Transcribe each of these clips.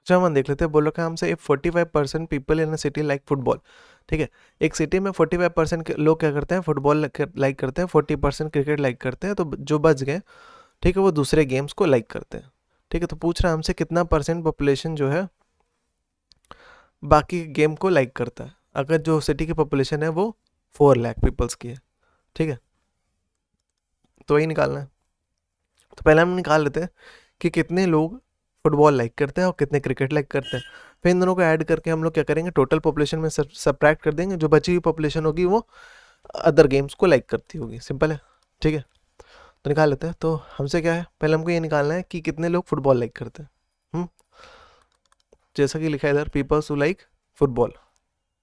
Question 1 देख लेते हैं। बोल रखा है हमसे, if 45% people in a city like football. ठीक है, एक सिटी में 45% लोग क्या करते हैं, फुटबॉल लाइक करते हैं, 40% क्रिकेट लाइक करते हैं, तो जो बच गए, ठीक है, वो दूसरे गेम्स को लाइक करते हैं। ठीक है, तो पूछ रहा है हमसे कितना परसेंट पॉपुलेशन जो है बाकी गेम को लाइक करता है, अगर जो सिटी की पॉपुलेशन है वो 4 लाख पीपल्स की है। ठीक है, तो वही निकालना है। तो पहले हम निकाल लेते हैं कि कितने लोग फुटबॉल लाइक करते हैं और कितने क्रिकेट लाइक करते हैं। फिर इन दोनों को ऐड करके हम लोग क्या करेंगे, टोटल पॉपुलेशन में सब्ट्रैक्ट कर देंगे, जो बची हुई पॉपुलेशन होगी वो अदर गेम्स को लाइक करती होगी। सिंपल है। ठीक है, तो निकाल लेते हैं। तो हमसे क्या है, पहले हमको ये निकालना है कि कितने लोग फुटबॉल लाइक करते हैं। जैसा कि लिखा है इधर, पीपल्स हु लाइक फुटबॉल।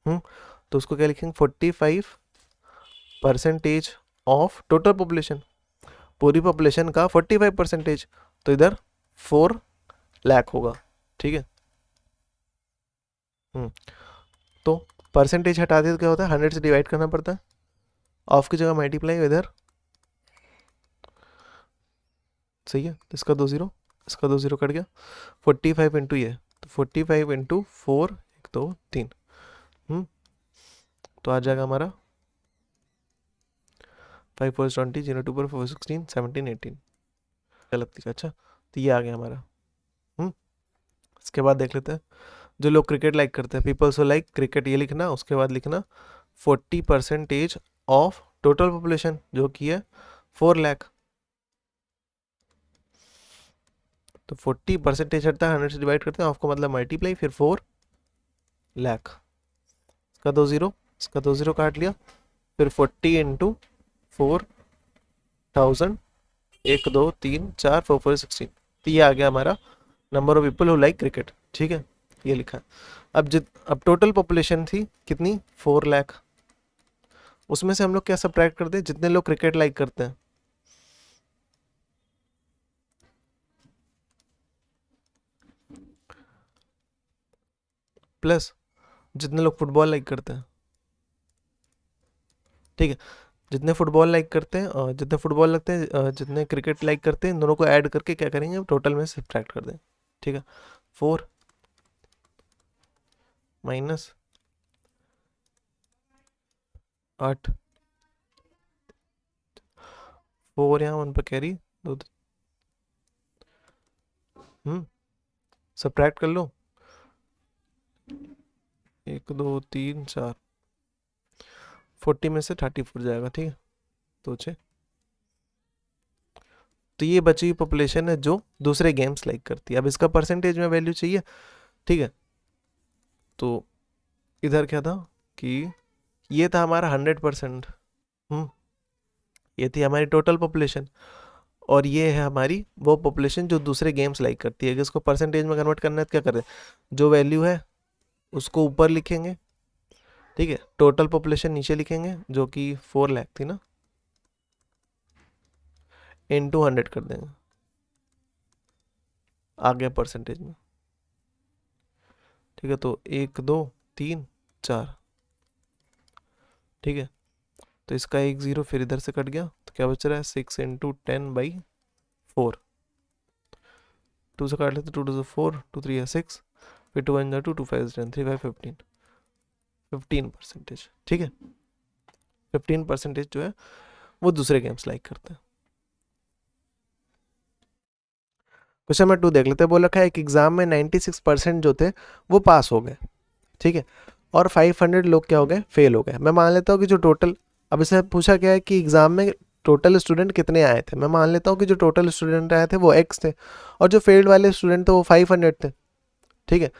तो उसको क्या लिखेंगे, 45% ऑफ टोटल पॉपुलेशन, पूरी पॉपुलेशन का 45%, तो इधर 4 लाख होगा। ठीक है, तो परसेंटेज हटा दे तो क्या होता है, 100 से डिवाइड करना पड़ता है, ऑफ की जगह मल्टीप्लाई इधर। सही है, तो इसका 2 0, इसका 2 0 कट गया। 45 इंटू ये, तो 45 इंटू 4, 1 2 3, तो आ जाएगा हमारा 5 4 20, 0 2 4 4 16 17 18। गलत लिखा, अच्छा, तो ये आ गया हमारा। इसके बाद देख लेते हैं, जो लोग क्रिकेट लाइक करते हैं, पीपल्स लाइक क्रिकेट, ये लिखना। उसके बाद लिखना 40% ऑफ टोटल पॉपुलेशन, जो कि है 4 लाख। तो 40% हटता है, 100 से डिवाइड करते हैं, ऑफ को मतलब मल्टीप्लाई, फिर 4 लाख। इसका 2 0, इसका 2 0 काट लिया, फिर 40 इंटू 4000, 1 2 3 4 4 4 16। तो ये आ गया हमारा number of people who like cricket. ठीक है, ये लिखा है। अब टोटल पॉपुलेशन थी कितनी, 4 लाख। उसमें से हम लोग क्या सब्ट्रैक्ट करते हैं, जितने लोग क्रिकेट लाइक करते हैं, प्लस जितने लोग फुटबॉल लाइक करते हैं। ठीक है, जितने फुटबॉल लाइक करते हैं और जितने फुटबॉल लगते हैं, जितने क्रिकेट लाइक करते हैं, इन दोनों को ऐड करके क्या करेंगे, टोटल में सब्ट्रैक्ट कर दें। ठीक है, 4 माइनस 8, 4 यहाँ 1 पर कैरी, दो, सब्ट्रैक्ट कर लो, 1 2 3 4, 40 में से 34 जाएगा। ठीक है, तो 6। तो ये बची हुई पॉपुलेशन है जो दूसरे गेम्स लाइक करती है। अब इसका परसेंटेज में वैल्यू चाहिए। ठीक है, तो इधर क्या था कि ये था हमारा 100%। ये थी हमारी टोटल पॉपुलेशन, और ये है हमारी वो पॉपुलेशन जो दूसरे गेम्स लाइक करती है। अगर इसको परसेंटेज में कन्वर्ट करना है तो क्या करें, जो वैल्यू है उसको ऊपर लिखेंगे। ठीक है, टोटल पॉपुलेशन नीचे लिखेंगे, जो कि 4 लाख थी ना, इनटू 100 कर देंगे, आ गया परसेंटेज में। ठीक है, तो 1 2 3 4। ठीक है, तो इसका 1 0 फिर इधर से कट गया, तो क्या बच रहा है, 6 इंटू 10/4। 2 से काट लेते, 2 2 4, 2 3 है 6, फिर 2 1 2, 2 5 10, 3 5 15, 15%। ठीक है, 15% जो है वो दूसरे गेम्स लाइक करते हैं। क्वेश्चन नंबर 2 देख लेते हैं। बोल रखा है एक एग्जाम में 96% जो थे वो पास हो गए। ठीक है, और 500 लोग क्या हो गए, फेल हो गए। मैं मान लेता हूँ कि जो टोटल, अब इससे पूछा गया है कि एग्जाम में टोटल स्टूडेंट कितने आए थे। मैं मान लेता हूँ कि जो टोटल स्टूडेंट आए थे वो x थे, और जो फेल्ड वाले स्टूडेंट थे वो 500 थे। ठीक है,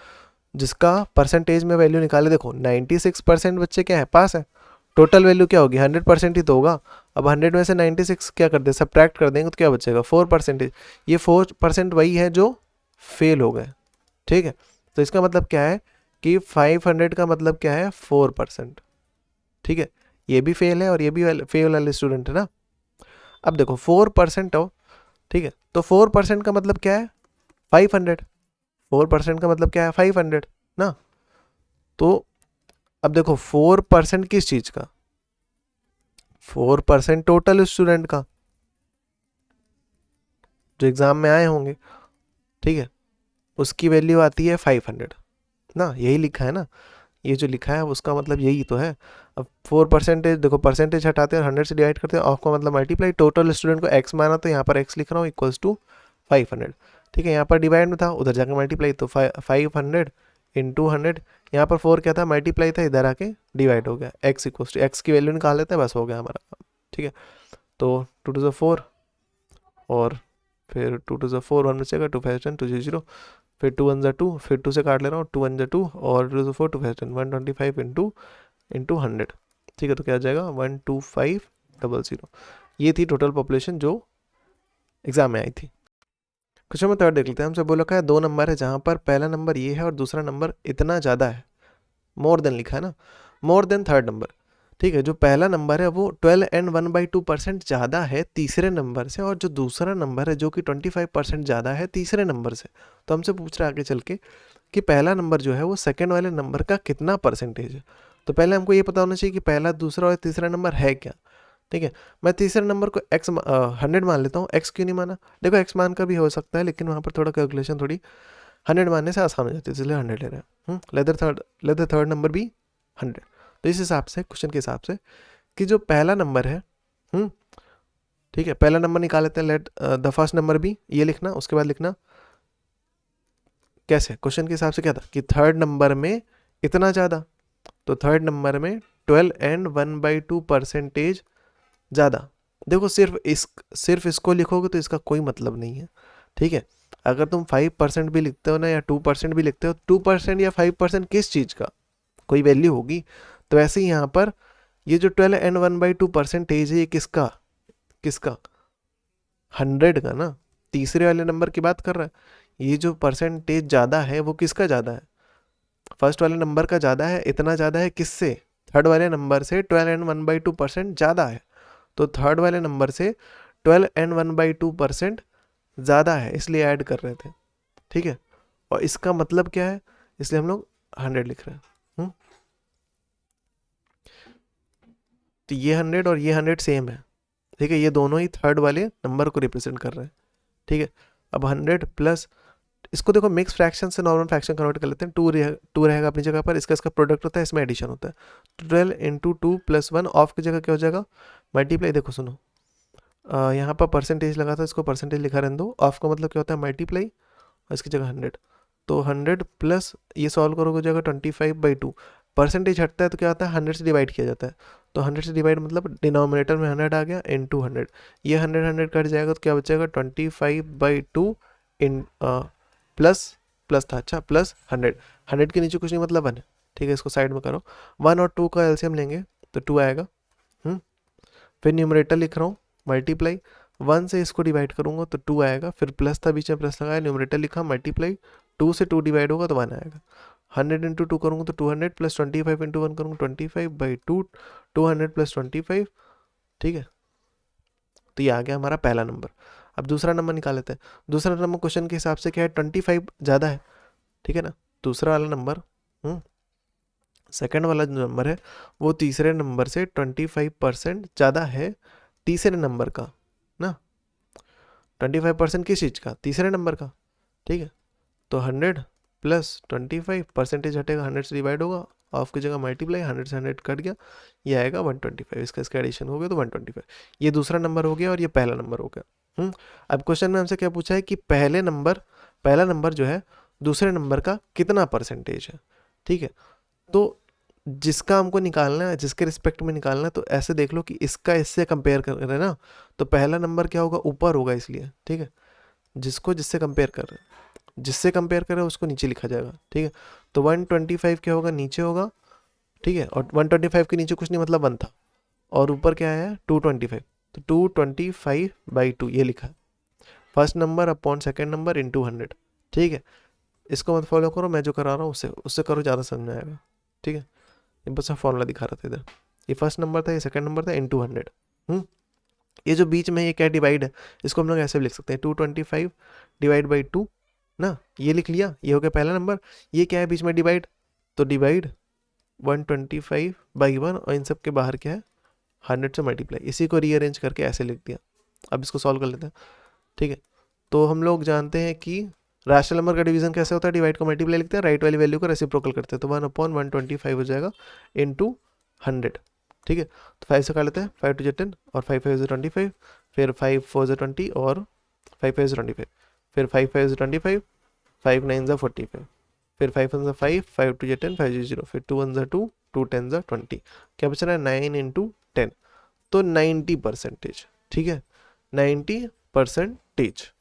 जिसका परसेंटेज में वैल्यू निकाले, देखो 96% बच्चे क्या है, पास है। टोटल वैल्यू क्या होगी, 100% ही तो होगा। अब 100 में से 96 क्या कर दे, सब्ट्रैक्ट कर देंगे, तो क्या बचेगा, 4%। ये 4% वही है जो फेल हो गए। ठीक है, तो इसका मतलब क्या है कि 500 का मतलब क्या है, 4%। ठीक है, ये भी फेल है और ये भी फेल वाले स्टूडेंट है ना। अब देखो 4% हो, ठीक है, तो 4% का मतलब क्या है, 500। 4% का मतलब क्या है, 500 ना। तो अब देखो 4% किस चीज का, 4% टोटल स्टूडेंट का जो एग्जाम में आए होंगे। ठीक है, उसकी वैल्यू आती है 500 ना, यही लिखा है ना, ये जो लिखा है उसका मतलब यही तो है। अब 4% देखो, परसेंटेज हटाते हैं और 100 से डिवाइड करते हैं, ऑफ का मतलब मल्टीप्लाई, टोटल स्टूडेंट को x माना तो यहाँ पर x लिख रहा हूँ इक्वल्स टू 500। ठीक है, यहाँ पर डिवाइड में था, उधर जाकर मल्टीप्लाई, तो 500 इंटू 100, यहाँ पर 4 क्या था, मल्टीप्लाई था, इधर आके डिवाइड हो गया, x इक्वल्स टू x की वैल्यू निकाल लेते हैं, बस हो गया हमारा काम। ठीक है, तो 2 टू द 4 और फिर 2 टू द 4 1 बचेगा, 2 5 10 2 0, फिर 2 1 2, फिर 2 से काट ले रहा हूँ, 2 1 2 और 2 4 2 5 10 125 इंटू 100। ठीक है, तो क्या आ जाएगा 12500। ये थी टोटल पॉपुलेशन जो एग्जाम में आई थी। क्वेश्चन में थर्ड देख लेते हैं। हमसे बोला है 2 नंबर है जहाँ पर पहला नंबर ये है और दूसरा नंबर इतना ज़्यादा है, मोर देन लिखा है ना, मोर देन थर्ड नंबर। ठीक है, जो पहला नंबर है वो 12 एंड 1/2% ज़्यादा है तीसरे नंबर से, और जो दूसरा नंबर है जो कि 25% ज़्यादा है तीसरे नंबर से। तो हमसे पूछ रहा है आगे चल के कि पहला नंबर जो है वो सेकंड वाले नंबर का कितना परसेंटेज है। तो पहले हमको ये पता होना चाहिए कि पहला, दूसरा और तीसरा नंबर है क्या। ठीक है, मैं तीसरे नंबर को 100 मान लेता हूँ। x क्यों नहीं माना, देखो x मान का भी हो सकता है, लेकिन वहाँ पर थोड़ा कैलकुलेशन थोड़ी 100 मानने से आसान हो जाती है, इसलिए 100 ले रहे हैं। लेट द थर्ड नंबर भी 100। तो इस हिसाब से, क्वेश्चन के हिसाब से, कि जो पहला नंबर है, ठीक है, पहला नंबर निकाल लेते हैं, लेट द फर्स्ट नंबर भी, ये लिखना, उसके बाद लिखना कैसे, क्वेश्चन के हिसाब से क्या था कि थर्ड नंबर में इतना ज़्यादा, तो थर्ड नंबर में 12 एंड 1/2% ज़्यादा। देखो सिर्फ इसको लिखोगे तो इसका कोई मतलब नहीं है। ठीक है, अगर तुम 5% भी लिखते हो ना, या 2% भी लिखते हो, 2% या 5% किस चीज़ का कोई वैल्यू होगी। तो ऐसे ही यहाँ पर ये जो 12 एंड 1/2% है, ये किसका 100 का ना, तीसरे वाले नंबर की बात कर रहा है। ये जो परसेंटेज ज़्यादा है वो किसका ज़्यादा है, फर्स्ट वाले नंबर का ज़्यादा है। इतना ज़्यादा है किससे, थर्ड वाले नंबर से 12 एंड 1/2% ज़्यादा है। तो थर्ड वाले नंबर से 12 एंड 1/2% ज़्यादा है, इसलिए ऐड कर रहे थे। ठीक है, और इसका मतलब क्या है, इसलिए हम लोग 100 लिख रहे हैं। तो ये 100 और ये 100 सेम है। ठीक है, ये दोनों ही थर्ड वाले नंबर को रिप्रेजेंट कर रहे हैं। ठीक है, अब 100 प्लस, इसको देखो मिक्स फ्रैक्शन से नॉर्मल फ्रैक्शन कन्वर्ट कर लेते हैं। 2 रहेगा अपनी जगह पर, इसका प्रोडक्ट होता है, इसमें एडिशन होता है। 12 इंटू 2 प्लस 1, ऑफ की जगह क्या हो जाएगा मल्टीप्लाई। देखो सुनो, यहाँ पर परसेंटेज लगा था, इसको परसेंटेज लिखा रहने दो। ऑफ का मतलब क्या होता है मल्टीप्लाई, और इसकी जगह 100। तो 100 प्लस ये सॉल्व करोगे हो जाएगा 25/2। परसेंटेज हटता है तो क्या होता है 100 से डिवाइड किया जाता है। तो 100 से डिवाइड मतलब डिनोमिनेटर में 100 आ गया, इंटू 100। ये 100 कट जाएगा तो क्या बचेगा 25/2 इन प्लस था, अच्छा, प्लस 100 के नीचे कुछ नहीं मतलब 1 है। ठीक है, इसको साइड में करो। 1 और 2 का एलसीएम लेंगे तो 2 आएगा। फिर न्यूमरेटर लिख रहा हूँ मल्टीप्लाई, 1 से इसको डिवाइड करूँगा तो 2 आएगा। फिर प्लस था, बीच में प्लस लगाया, न्यूमरेटर लिखा, मल्टीप्लाई, 2 से 2 डिवाइड होगा तो 1 आएगा। 100 इंटू 2 करूँगा तो 200 प्लस 25 इंटू 1 करूँगा 25/2, 200 प्लस 25। ठीक है, तो ये आ गया हमारा पहला नंबर। अब दूसरा नंबर निकाल लेते हैं। दूसरा नंबर क्वेश्चन के हिसाब से क्या है, 25 ज़्यादा है। ठीक है ना, दूसरा वाला नंबर, सेकंड वाला जो नंबर है वो तीसरे नंबर से 25% ज़्यादा है तीसरे नंबर का ना। 25% किस चीज़ का, तीसरे नंबर का। ठीक है, तो 100 प्लस 25, परसेंटेज हटेगा, 100 से डिवाइड होगा, ऑफ की जगह मल्टीप्लाई, 100 से 100 कट गया, ये आएगा 125। इसका एडिशन हो गया तो 125। ये दूसरा नंबर हो गया और ये पहला नंबर हो गया। अब क्वेश्चन में हमसे क्या पूछा है कि पहला नंबर जो है दूसरे नंबर का कितना परसेंटेज है। ठीक है, तो जिसका हमको निकालना है, जिसके रिस्पेक्ट में निकालना है, तो ऐसे देख लो कि इसका इससे कंपेयर कर रहे हैं ना, तो पहला नंबर क्या होगा, ऊपर होगा, इसलिए। ठीक है, जिससे कंपेयर कर रहे हैं, जिससे कंपेयर कर रहे हैं उसको नीचे लिखा जाएगा। ठीक है, तो 125 क्या होगा, नीचे होगा। ठीक है, और 125 के नीचे कुछ नहीं मतलब 1 था, और ऊपर क्या है 225, तो 225/2 ये लिखा है, first number upon second number into 100। ठीक है, इसको मत फॉलो करो, मैं जो करा रहा हूँ उससे करो, ज़्यादा समझ में आएगा। ठीक है, ये बस मैं फॉर्मूला दिखा रहा था इधर, ये फर्स्ट नंबर था, ये सेकंड नंबर था, इंटू 100। ये जो बीच में ये क्या डिवाइड है, इसको हम लोग ऐसे भी लिख सकते हैं 225/2 ना, ये लिख लिया, ये हो गया पहला नंबर। ये क्या है बीच में डिवाइड, तो डिवाइड 125/1, और इन सब के बाहर क्या है 100 से मल्टीप्लाई, इसी को रीअरेंज करके ऐसे लिख दिया। अब इसको सॉल्व कर लेते हैं। ठीक है, तो हम लोग जानते हैं कि रैशनल नंबर का डिवीजन कैसे होता है, डिवाइड को मल्टीप्लाई लिखते हैं, राइट वाली वैल्यू को रेसिप्रोकल करते हैं, तो 1/125 हो जाएगा इंटू 100, ठीक है। तो 5 से काट लेते हैं, 5 2 10 और 5 5 से 25, फिर 5 4 से 20 और 5 5 से 25, फिर 5 5 से 25, 5 9 से 45, फिर 5 1 से 5, 5 2 10, 5 0, फिर 2 1 से 2, 2 10 से 20, क्या बच रहा है 9 इंटू 10, तो 90%, ठीक है, 90%।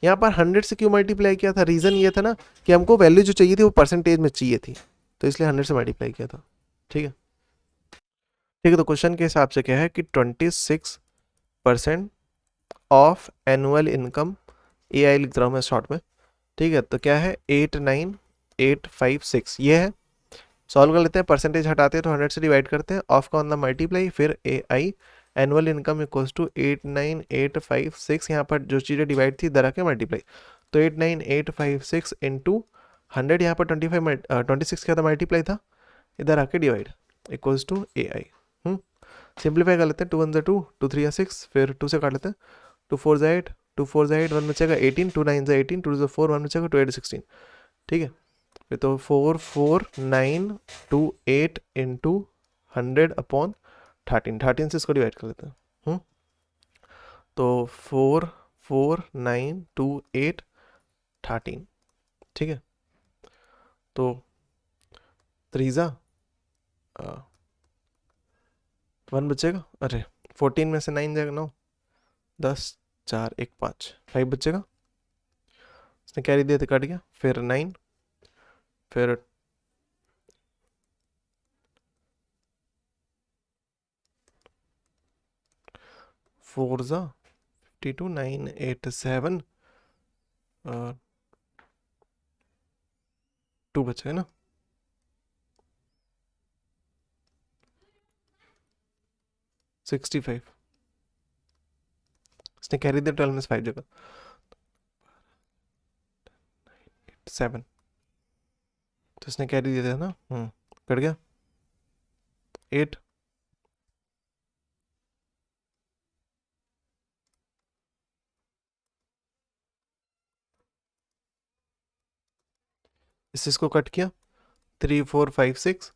यहाँ पर 100 से क्यों मल्टीप्लाई किया था, रीज़न ये था ना कि हमको वैल्यू जो चाहिए थी वो परसेंटेज में चाहिए थी, तो इसलिए 100 से मल्टीप्लाई किया था, ठीक है। ठीक है, तो क्वेश्चन के हिसाब से क्या है कि 26% ऑफ एनुअल इनकम, AI लिख रहा हूँ मैं शॉर्ट में, ठीक है। तो क्या है 89856 ये है। सॉल्व कर लेते हैं, परसेंटेज हटाते हैं तो 100 से डिवाइड करते हैं, ऑफ का मतलब मल्टीप्लाई, फिर AI annual income equals to 89856, यहाँ पर जो चीज़ें डिवाइड थी इधर आके मल्टीप्लाई, तो 89856 इंटू 100, यहाँ पर 26 क्या था मल्टीप्लाई था, इधर आके divide equals to AI। Simplify कर लेते हैं, 2 1 2, 2 3 6, फिर 2 से काट लेते हैं, 2 4 8, 2 4 8, 1 बचेगा 18, 2 9 18, 2 2 4, 1 बचेगा 2 8 16, ठीक है। फिर तो 4 4 9 2 8 इंटू 100 अपॉन 13 से इसको डिवाइड कर लेते हैं। तो 4 4 9 2 8 13, ठीक है। तो 3 1 बचेगा, अरे 14 में से 9 जाएगा 9, 10 4 1 5, 5 बचेगा, उसने कैरी दिया तो काट गया, फिर 9, फिर 4 52 9 8 7, 2 बचेगा ना, सिक्सटी 5, इसने कैरी दिया 12 में से 5 जगह, 7, तो इसने कैरी दिया था ना, कट गया 8, इसको कट किया, 3 4 5 6,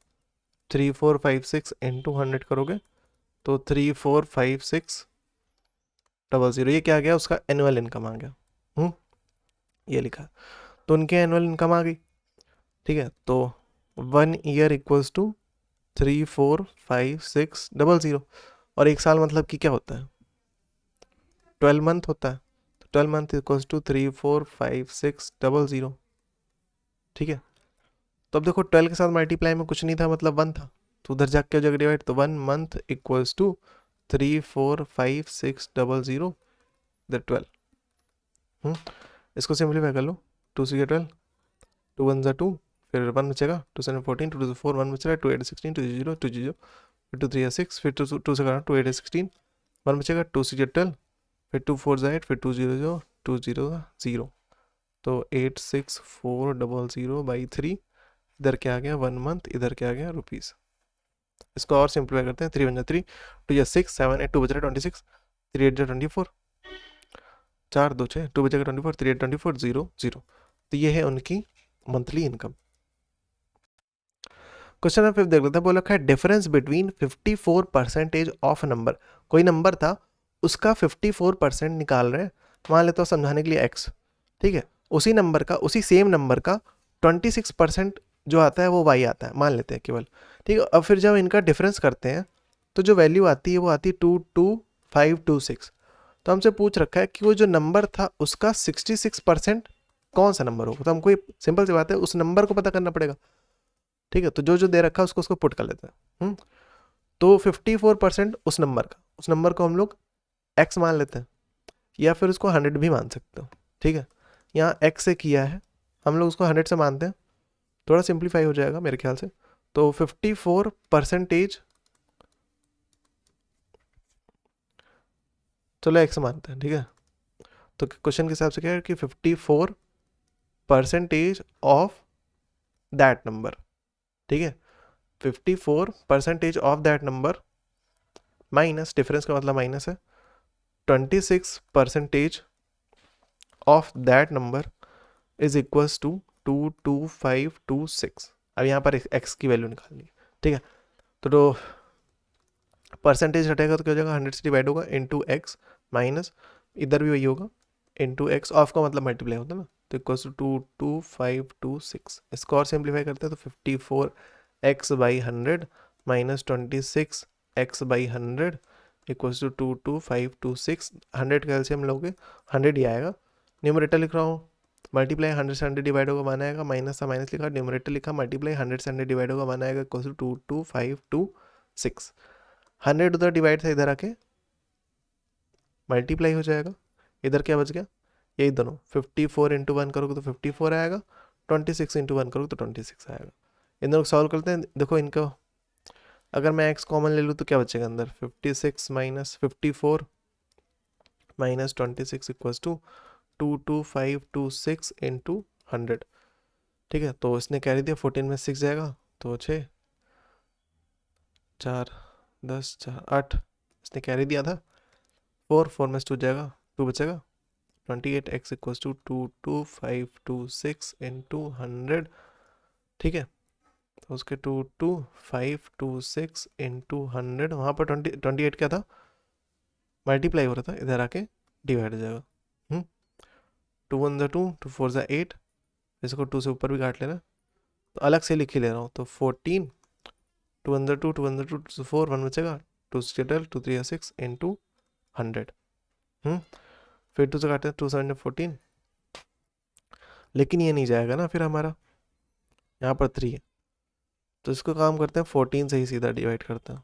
3 4 5 6 इंटू 100 करोगे तो 3 4 5 6 00, ये क्या आ गया, उसका एनुअल इनकम आ गया, ये लिखा, तो उनके एनुअल इनकम आ गई, ठीक है। तो 1 ईयर इक्वल्स टू 3 4 5 6 00, और 1 साल मतलब कि क्या होता है 12 मंथ होता है, तो 12 मंथ इक्वल्स टू 3 4 5 6 00, ठीक है। तो अब देखो 12 के साथ मल्टीप्लाई में कुछ नहीं था, मतलब 1 था, तो उधर जाके हो जाएगा डिवाइड, तो 1 मंथ इक्वल्स टू 3 4 5 6 00 इधर 12, इसको सिंप्लीफाई कर लो, 2 6 12, 2 1 2, फिर 1 बचेगा, 2 7 14, 2 2 4, 1 बचेगा, 2 8 16, 2 0 2 0, फिर 2 3 6, फिर 2 से करना, 2 8 16, 1 बचेगा, 2 6 12, फिर 2 4 8, फिर 2 0 0, 2 0 0, तो 8 6 4 0 0 बाई 3, इधर क्या आ गया 1 मंथ, इधर क्या आ गया रुपीज़। इसको और सिंप्लीफाई करते हैं, 3 1 3, 2 या 6 7 8, 2 बच रहा 26, 3 8 24, 4 2 6, 2 बचेगा 24, 3 8 24 0 0, तो ये है उनकी मंथली इनकम। क्वेश्चन नंबर 5 देख लेते हैं, बोला है डिफरेंस बिटवीन 54% ऑफ नंबर, कोई नंबर था उसका 54% निकाल रहे हैं, मान लेते हो समझाने के लिए x, ठीक है, उसी नंबर का, उसी सेम नंबर का 26% जो आता है वो y आता है, मान लेते हैं केवल, ठीक है। अब फिर जब इनका डिफरेंस करते हैं तो जो वैल्यू आती है वो आती है 22526, तो हमसे पूछ रखा है कि वो जो नंबर था उसका 66% कौन सा नंबर होगा, तो हमको सिंपल सी बात है उस नंबर को पता करना पड़ेगा, ठीक है। तो जो जो दे रखा है उसको पुट कर लेते हैं, तो 54% उस नंबर को हम लोग x मान लेते हैं, या फिर उसको 100 भी मान सकते हो, ठीक है। यहाँ x से किया है, हम लोग उसको 100 से मानते हैं, थोड़ा सिंप्लीफाई हो जाएगा मेरे ख्याल से, तो 54%, चलो x मानते हैं, ठीक है। तो क्वेश्चन के हिसाब से क्या है कि 54% ऑफ दैट नंबर, ठीक है, 54% of that number minus, difference का मतलब माइनस है, 26% of that number is equals to 22526। अब यहाँ पर x की वैल्यू निकालनी है, ठीक है। तो परसेंटेज हटेगा तो क्या हो जाएगा, 100 से डिवाइड होगा इंटू एक्स, माइनस इधर भी वही होगा इंटू एक्स, ऑफ का मतलब मल्टीप्लाई होता है ना, तो इक्वल्स टू 22526। इसको और सिंप्लीफाई करते हैं तो 54x/100 minus 26x/100 equals to 22526। 100 का एलसीएम लोगे 100 ही आएगा। न्यूमरेटर लिख रहा हूँ, मल्टीप्लाई 100 से 100 डिवाइड होगा 1 आएगा, माइनस था माइनस लिखा, न्यूमरेटर लिखा, मल्टीप्लाई 100 से 100 डिवाइड होगा 1 आएगा, इक्वल्स टू 22526। 100 उधर डिवाइड था, इधर आके मल्टीप्लाई हो जाएगा। इधर क्या बच गया, यही दोनों 54 इंटू 1 करोगे तो 54 आएगा, 26 इंटू 1 करोगे तो 26 आएगा। इन दोनों को सॉल्व करते हैं। देखो इनको अगर मैं x कॉमन ले लूँ तो क्या बचेगा अंदर, 56 minus 54 minus 26 equals to 22526 into 100, ठीक है। तो इसने कैरी दिया, 14 में 6 जाएगा तो 6 4 10 4 8, इसने कैरी दिया था 4 में 2 जाएगा, 2 बचेगा, 28x इक्वल्स टू 22526 इंटू 100, ठीक है। तो उसके 22526 इंटू 100, वहाँ पर 28 क्या था, मल्टीप्लाई हो रहा था, इधर आके डिवाइड हो जाएगा। 2 1 2, 2 4 8, इसको 2 से ऊपर भी काट लेना, तो अलग से लिख ही ले रहा हूँ। तो 14, 2 1 2, 2 1 2, 2 4, 1 बचेगा, 2 6 2 3 6 इंटू 100। फिर 2 से काटते हैं, 2 7 14, लेकिन ये नहीं जाएगा ना, फिर हमारा यहाँ पर 3 है, तो इसको काम करते हैं 14 से ही सीधा डिवाइड करते हैं।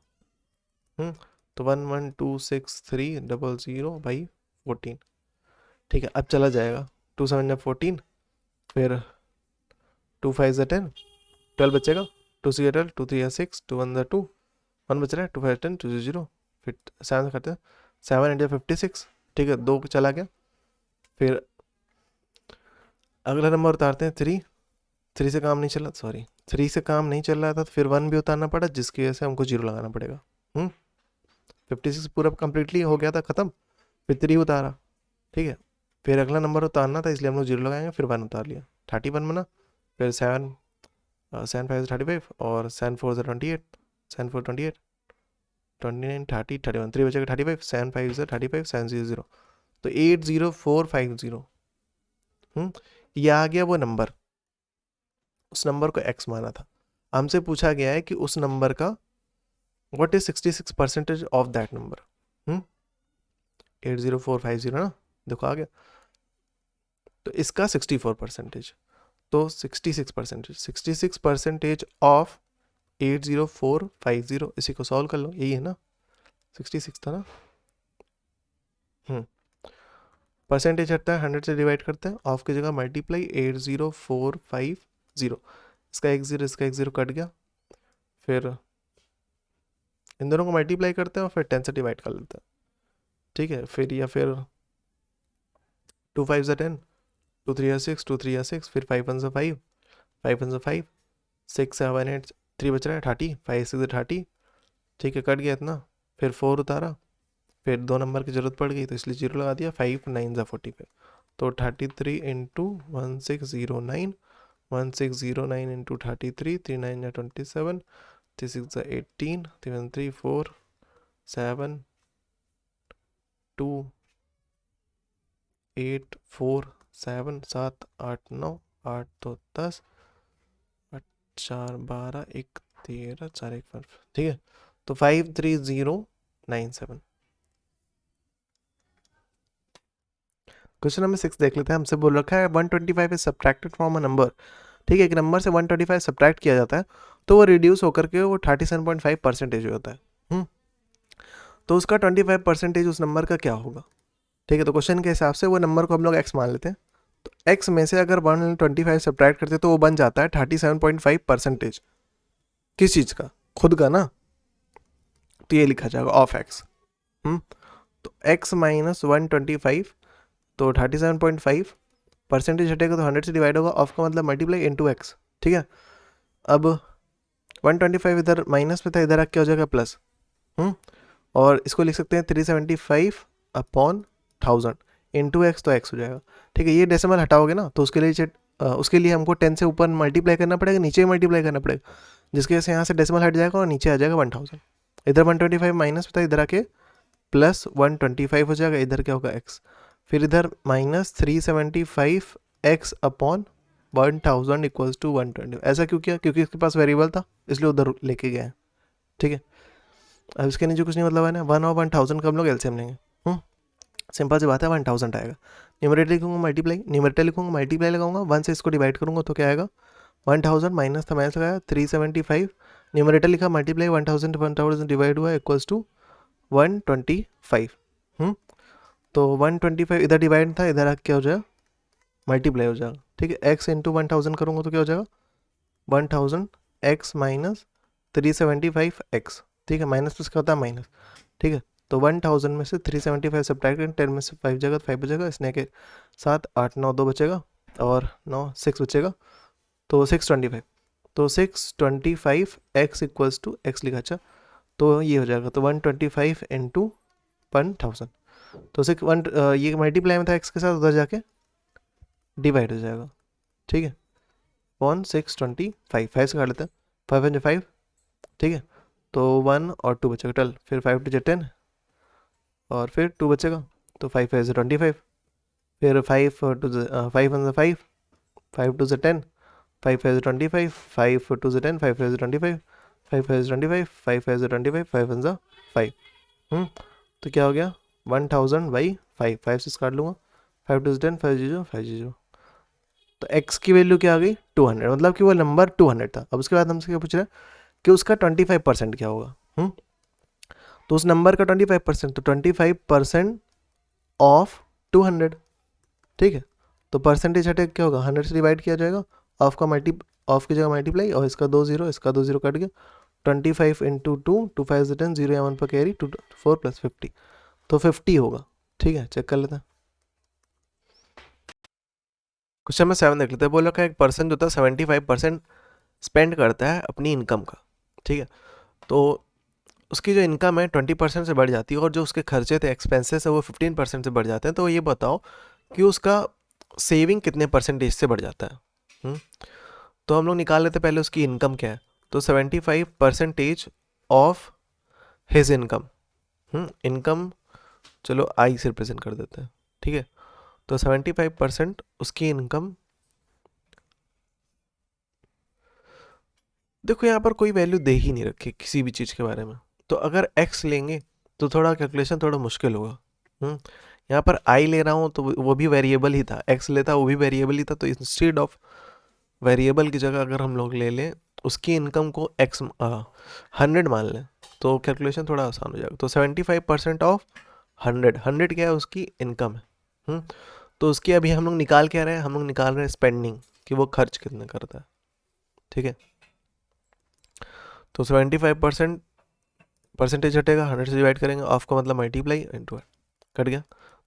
तो 1126300/14, ठीक है। अब चला जाएगा, 2 7 14, फिर 2 5 10, 12 बचेगा, 2 6 12, 2 3 6, 2 1 2, 1 बच रहा है, 2 5 10, 2 0, फिर 7 करते हैं, 7 इंटू 56, ठीक है, 2 चला गया। फिर अगला नंबर उतारते हैं 3 से काम नहीं चला, 3 से काम नहीं चल रहा था, तो फिर 1 भी उतारना पड़ा, जिसकी वजह से हमको 0 लगाना पड़ेगा। 56 पूरा कंप्लीटली हो गया था ख़त्म, फिर 3 उतारा, ठीक है। फिर अगला नंबर उतारना था, इसलिए हम लोग 0 लगाएंगे, फिर 1 उतार लिया, 31 बना। फिर 7 7 5 35 और 7 4 28, 7 4 28, 29 30 31, 3 बचेगा 35, 7 5 35, 7 0 0, तो 80450। ये आ गया वो नंबर, उस नंबर को x माना था। हमसे पूछा गया है कि उस नंबर का what is 66% of that number. 80450 ना, देखो आ गया, तो इसका 64%, तो 66% ऑफ 80450, इसी को सॉल्व कर लो, यही है ना, 66 था ना। परसेंटेज हटता है, 100 से डिवाइड करते हैं, ऑफ की जगह मल्टीप्लाई 80450, इसका 1 0, इसका 1 0 कट गया, फिर इन दोनों को मल्टीप्लाई करते हैं और फिर 10 से डिवाइड कर लेते हैं, ठीक है। फिर या फिर 2 5 10, 2 3 6, 2 3 6, फिर 5 1 5, 5 1 5, 6 7 8, 3 बच रहा है 30, 5 6 30, ठीक है, कट गया इतना। फिर 4 उतारा, फिर 2 नंबर की ज़रूरत पड़ गई तो इसलिए 0 लगा दिया, 5 9 45, तो 33 इंटू 1609, 1609 इंटू 33, 3 9 27, 3 6 18, 3 3 4 7 2 8 4 7 7 8 9 8 2 10 8 4 12 1 13 4 1 5, ठीक है। तो 53097। क्वेश्चन नंबर 6 देख लेते हैं। हमसे बोल रखा है 125 is subtracted from a number, ठीक है। एक नंबर से 125 सब्ट्रैक्ट किया जाता है तो वो रिड्यूस होकर के वो 37.5% होता है। तो उसका 25% उस नंबर का क्या होगा, ठीक है। तो क्वेश्चन के हिसाब से वो नंबर को हम लोग x मान लेते हैं, तो x में से अगर 125 सब्ट्रैक्ट करते हैं तो वो बन जाता है 37.5%। किस चीज़ का, खुद का ना, तो ये लिखा जाएगा ऑफ x। तो x माइनस 125, तो 37.5% हटेगा तो 100 से डिवाइड होगा, ऑफ का मतलब मल्टीप्लाई इंटू एक्स, ठीक है। अब 125 इधर माइनस में था, इधर आ क्या हो जाएगा प्लस, और इसको लिख सकते हैं 375 अपॉन 1000। इंटू एक्स तो एक्स हो जाएगा, ठीक है। ये डेसिमल हटाओगे ना तो उसके लिए हमको 10 से ऊपर मल्टीप्लाई करना पड़ेगा, नीचे मल्टीप्लाई करना पड़ेगा, जिसकी वजह से यहाँ से डेसिमल हट जाएगा और नीचे आ जाएगा 1000। इधर 125 माइनस होता है, इधर आके प्लस 125 हो जाएगा, इधर क्या होगा एक्स, फिर इधर minus 375 x upon 1000 equals to 120। ऐसा क्यों किया? क्योंकि इसके पास वेरिएबल था इसलिए उधर लेके गए हैं, ठीक है। अब इसके नीचे कुछ नहीं मतलब है ना, 1 और 1000 का हम लोग एलसीएम लेंगे। सिंपल सी बात है, 1000 आएगा। न्यूमरेटर लिखूंगा मल्टीप्लाई, न्यूमरेटर लिखूंगा मल्टीप्लाई लगाऊंगा, 1 से इसको डिवाइड करूंगा तो क्या आएगा 1000 माइनस था माइनस लगाया 375, न्यूमरेटर लिखा मल्टीप्लाई 1000 डिवाइड हुआ इक्वल्स टू 125। तो 125 इधर डिवाइड था, इधर क्या हो जाएगा मल्टीप्लाई हो जाएगा, ठीक है। एक्स इंटू 1000 करूँगा तो क्या हो जाएगा 1000 एक्स माइनस 375 एक्स, ठीक है। माइनस प्लस क्या होता है माइनस, ठीक है। तो 1000 में से 375 सब्ट्रैक्ट करें, 10 में से 5 जगह 5 बचेगा, इसने के 7 8 9 2 बचेगा और 9 6 बचेगा, तो 625। तो 625 एक्स इक्वल्स टू एक्स लिखा, अच्छा तो ये हो जाएगा, तो 125 इंटू 1000, तो ये मल्टीप्लाई में था एक्स के साथ, उधर जाके डिवाइड हो जाएगा, ठीक है। 625 5 से काट लेते हैं, 5 5 5, ठीक है। तो 1 और 2 बचेगा टल, फिर 5 2 10 और फिर 2 बचेगा, तो 5 5 से 25, फिर 5 2 5 1 5, 5 2 से 10, 5 5 से 25, 5 2 से 10, 5 5 से 25, 5 5 से 25, 5 5 से 25, 5 1 से 5। तो क्या हो गया 1000 बाई 5, 5 से काट लूँगा, 5 2 से 10, 5 जीरो 5 जीरो, तो x की वैल्यू क्या आ गई 200, मतलब कि वो नंबर 200 था। अब उसके बाद हमसे क्या पूछ रहा है कि उसका 25% क्या होगा। तो उस नंबर का 25%, तो 25% ऑफ 200, ठीक है। तो परसेंटेज हटे क्या होगा 100 से डिवाइड किया जाएगा, ऑफ की जगह मल्टीप्लाई, और इसका 2 0 इसका 2 0 कट गया, 25 इंटू 2 2 5 से 10 0 या 1 पर कैरी 2 4 प्लस 50, तो 50 होगा, ठीक है। चेक कर लेते हैं। क्वेश्चन में 7 देख लेते हैं। बोल रखा है एक पर्सन जो था 75% स्पेंड करता है अपनी इनकम का, ठीक है। तो उसकी जो इनकम है 20% से बढ़ जाती है और जो उसके खर्चे थे एक्सपेंसेस है वो 15% से बढ़ जाते हैं। तो ये बताओ कि उसका सेविंग कितने परसेंटेज से बढ़ जाता है। तो हम लोग निकाल लेते पहले उसकी इनकम क्या है, तो 75% ऑफ हिज इनकम, इनकम चलो आई से रिप्रेजेंट कर देते हैं, ठीक है। तो 75% उसकी इनकम, देखो यहाँ पर कोई वैल्यू दे ही नहीं रखी किसी भी चीज़ के बारे में, तो अगर x लेंगे तो थोड़ा कैलकुलेशन थोड़ा मुश्किल होगा। यहाँ पर i ले रहा हूँ तो वो भी वेरिएबल ही था, x लेता वो भी वेरिएबल ही था, तो इंस्टेड ऑफ वेरिएबल की जगह अगर हम लोग ले लें उसकी इनकम को 100 मान लें तो कैलकुलेशन थोड़ा आसान हो जाएगा। तो 75% ऑफ 100 क्या है उसकी इनकम है। तो उसकी अभी हम लोग निकाल क्या रहे हैं, हम लोग निकाल रहे हैं स्पेंडिंग, कि वो खर्च कितना करता है, ठीक है। तो 75% परसेंटेज हटेगा, 100 से डिवाइड करेंगे, ऑफ का मतलब मल्टीप्लाई इंटू कट गया,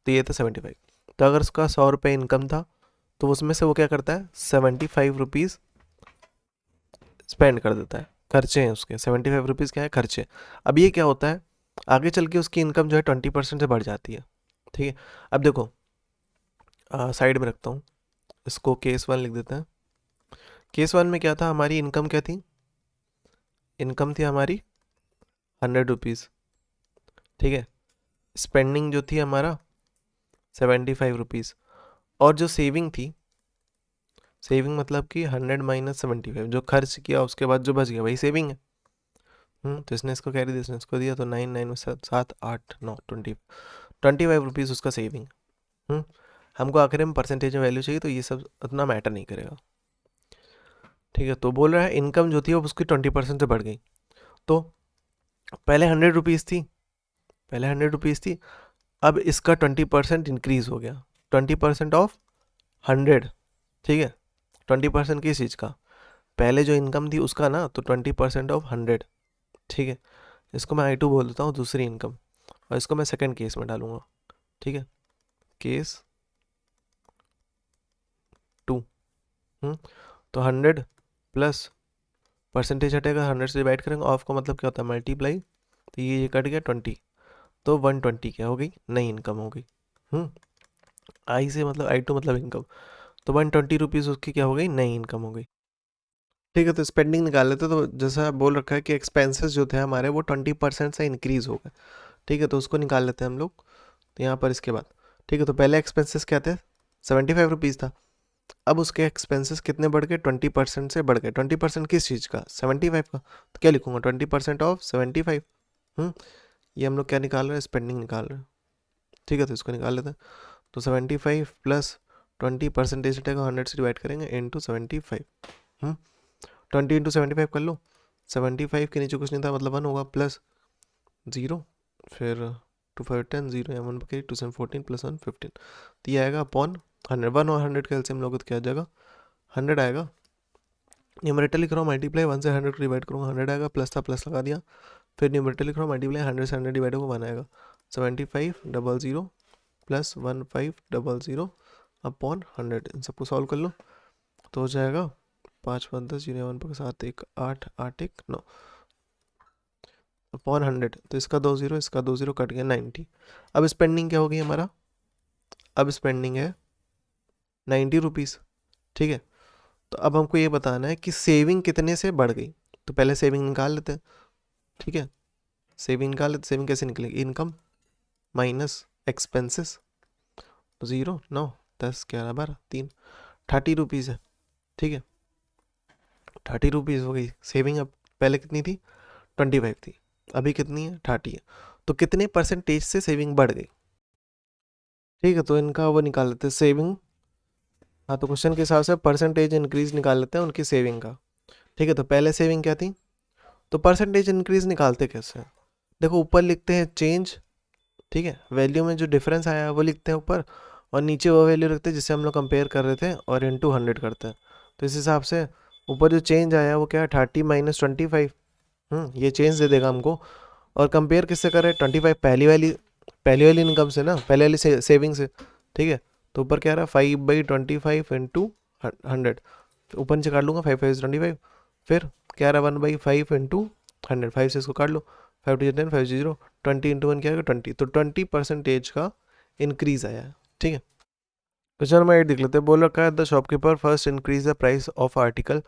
तो ये था 75। तो अगर उसका 100 रुपये इनकम था तो उसमें से वो क्या करता है 75 रुपीज़ स्पेंड कर देता है, खर्चे हैं उसके 75 रुपीज़ क्या है खर्चे। अब ये क्या होता है आगे चल के उसकी इनकम जो है 20% से बढ़ जाती है, ठीक है। अब देखो साइड में रखता हूँ इसको, केस 1 लिख देते हैं। केस 1 में क्या था, हमारी इनकम क्या थी, इनकम थी हमारी 100 रुपीज़, ठीक है। स्पेंडिंग जो थी हमारा 75 रुपीज़, और जो सेविंग थी, सेविंग मतलब कि 100 माइनस 75, जो खर्च किया उसके बाद जो बच गया वही सेविंग है। तो इसने इसको कैरी दिया, इसने इसको दिया, तो 9 9 में 7 8 9 25 रुपीज़ उसका सेविंग। हमको आखिर में परसेंटेज में वैल्यू चाहिए, तो ये सब उतना मैटर नहीं करेगा, ठीक है। तो बोल रहा है इनकम जो थी वो उसकी 20% से बढ़ गई, तो पहले 100 रुपीज़ थी, पहले 100 रुपीज़ थी, अब इसका 20% इंक्रीज़ हो गया, 20% ऑफ 100, ठीक है। 20% किस चीज़ का, पहले जो इनकम थी उसका ना, तो 20% ऑफ 100, ठीक है। इसको मैं I2 बोल देता हूँ, दूसरी इनकम, और इसको मैं सेकंड केस में डालूंगा, ठीक है, केस 2। तो 100 प्लस परसेंटेज हटेगा, 100 से डिवाइड करेंगे, ऑफ का मतलब क्या होता है मल्टीप्लाई, तो ये कट गया 20, तो 120 क्या हो गई नई इनकम हो गई। आई से मतलब I2 मतलब इनकम, तो 120 रुपीज़ उसकी क्या हो गई, नई इनकम हो गई। ठीक है, तो स्पेंडिंग निकाल लेते, तो जैसा बोल रखा है कि एक्सपेंसेस जो थे हमारे वो 20% से इंक्रीज हो गए। ठीक है, तो उसको निकाल लेते हैं हम लोग, तो यहाँ पर इसके बाद। ठीक है, तो पहले एक्सपेंसेस क्या थे, 75 रुपीज़ था। अब उसके एक्सपेंसेस कितने बढ़ गए, 20% से बढ़ गए। 20% किस चीज़ का, 75 का, तो क्या लिखूंगा, 20% ऑफ 75। ये हम लोग क्या निकाल रहे हैं, स्पेंडिंग निकाल रहे हैं। ठीक है, तो इसको निकाल लेते हैं। तो 75 प्लस 20% हटेगा, 100 से डिवाइड करेंगे इंटू 75। 20 इंटू 75 कर लो, 75 के नीचे कुछ नहीं था मतलब 1 होगा, प्लस 0, फिर 2 5 10, 0 या 1 बके 2 7 14 प्लस 1 15, तो ये आएगा अपॉन 100। 1 और 100 का एलसीएम लोगे तो क्या आ जाएगा, 100 आएगा। न्यूमरेटर लिख रहा हूँ, मल्टीप्लाई 1 से 100 को डिवाइड करूँगा, 100 आएगा, प्लस था प्लस लगा दिया। फिर न्यूमरेटर लिख रहा हूँ, मल्टीप्लाई 100 से 100 डिवाइड होगा 1 आएगा। 7500 प्लस 1500 अपॉन 100, इन सबको सॉल्व कर लो तो हो जाएगा 5 5 10 0 1 पर 7 1 8 8 1 9 अपॉन 100। तो इसका 2 0, इसका 2 0 कट गया 90। अब स्पेंडिंग क्या होगी हमारा, अब स्पेंडिंग है 90 रुपीज़। ठीक है, तो अब हमको ये बताना है कि सेविंग कितने से बढ़ गई। तो पहले सेविंग निकाल लेते हैं। ठीक है, सेविंग निकाल लेते, सेविंग कैसे निकलेगी, इनकम माइनस एक्सपेंसेस, तो 0 9 10 11 12 3 30 रुपीज़ है। ठीक है, 30 रुपीज़ हो गई सेविंग। अब पहले कितनी थी, 25 थी, अभी कितनी है, 30 है। तो कितने परसेंटेज से सेविंग बढ़ गई। ठीक है, तो इनका वो निकाल लेते हैं सेविंग। हाँ, तो क्वेश्चन के हिसाब से परसेंटेज इंक्रीज निकाल लेते हैं उनकी सेविंग का। ठीक है, तो पहले सेविंग क्या थी, तो परसेंटेज इंक्रीज निकालते कैसे, देखो ऊपर लिखते हैं चेंज। ठीक है, वैल्यू में जो डिफरेंस आया है वो लिखते हैं ऊपर, और नीचे वो वैल्यू रखते हैं जिससे हम लोग कंपेयर कर रहे थे, और इंटू 100 करते हैं। तो इस हिसाब से ऊपर जो चेंज आया है वो क्या है, 30 माइनस 25। ये चेंज दे देगा हमको। और कंपेयर किससे करें, 25 पहली वाली इनकम से ना, पहले वाली सेविंग से। ठीक है, तो ऊपर क्या रहा, 5/25 इंटू 100, ऊपर नीचे काट लूँगा, 5 5 25। फिर क्या रहा, 1/5 इंटू 100, 5 से इसको काट लो, 5 2 10 5 0 20 इंटू 1 क्या आएगा 20। तो 20% का इंक्रीज आया है। ठीक है, क्वेश्चन नंबर 8 देख लेते हैं। बोल रखा है the shopkeeper first increase the price of article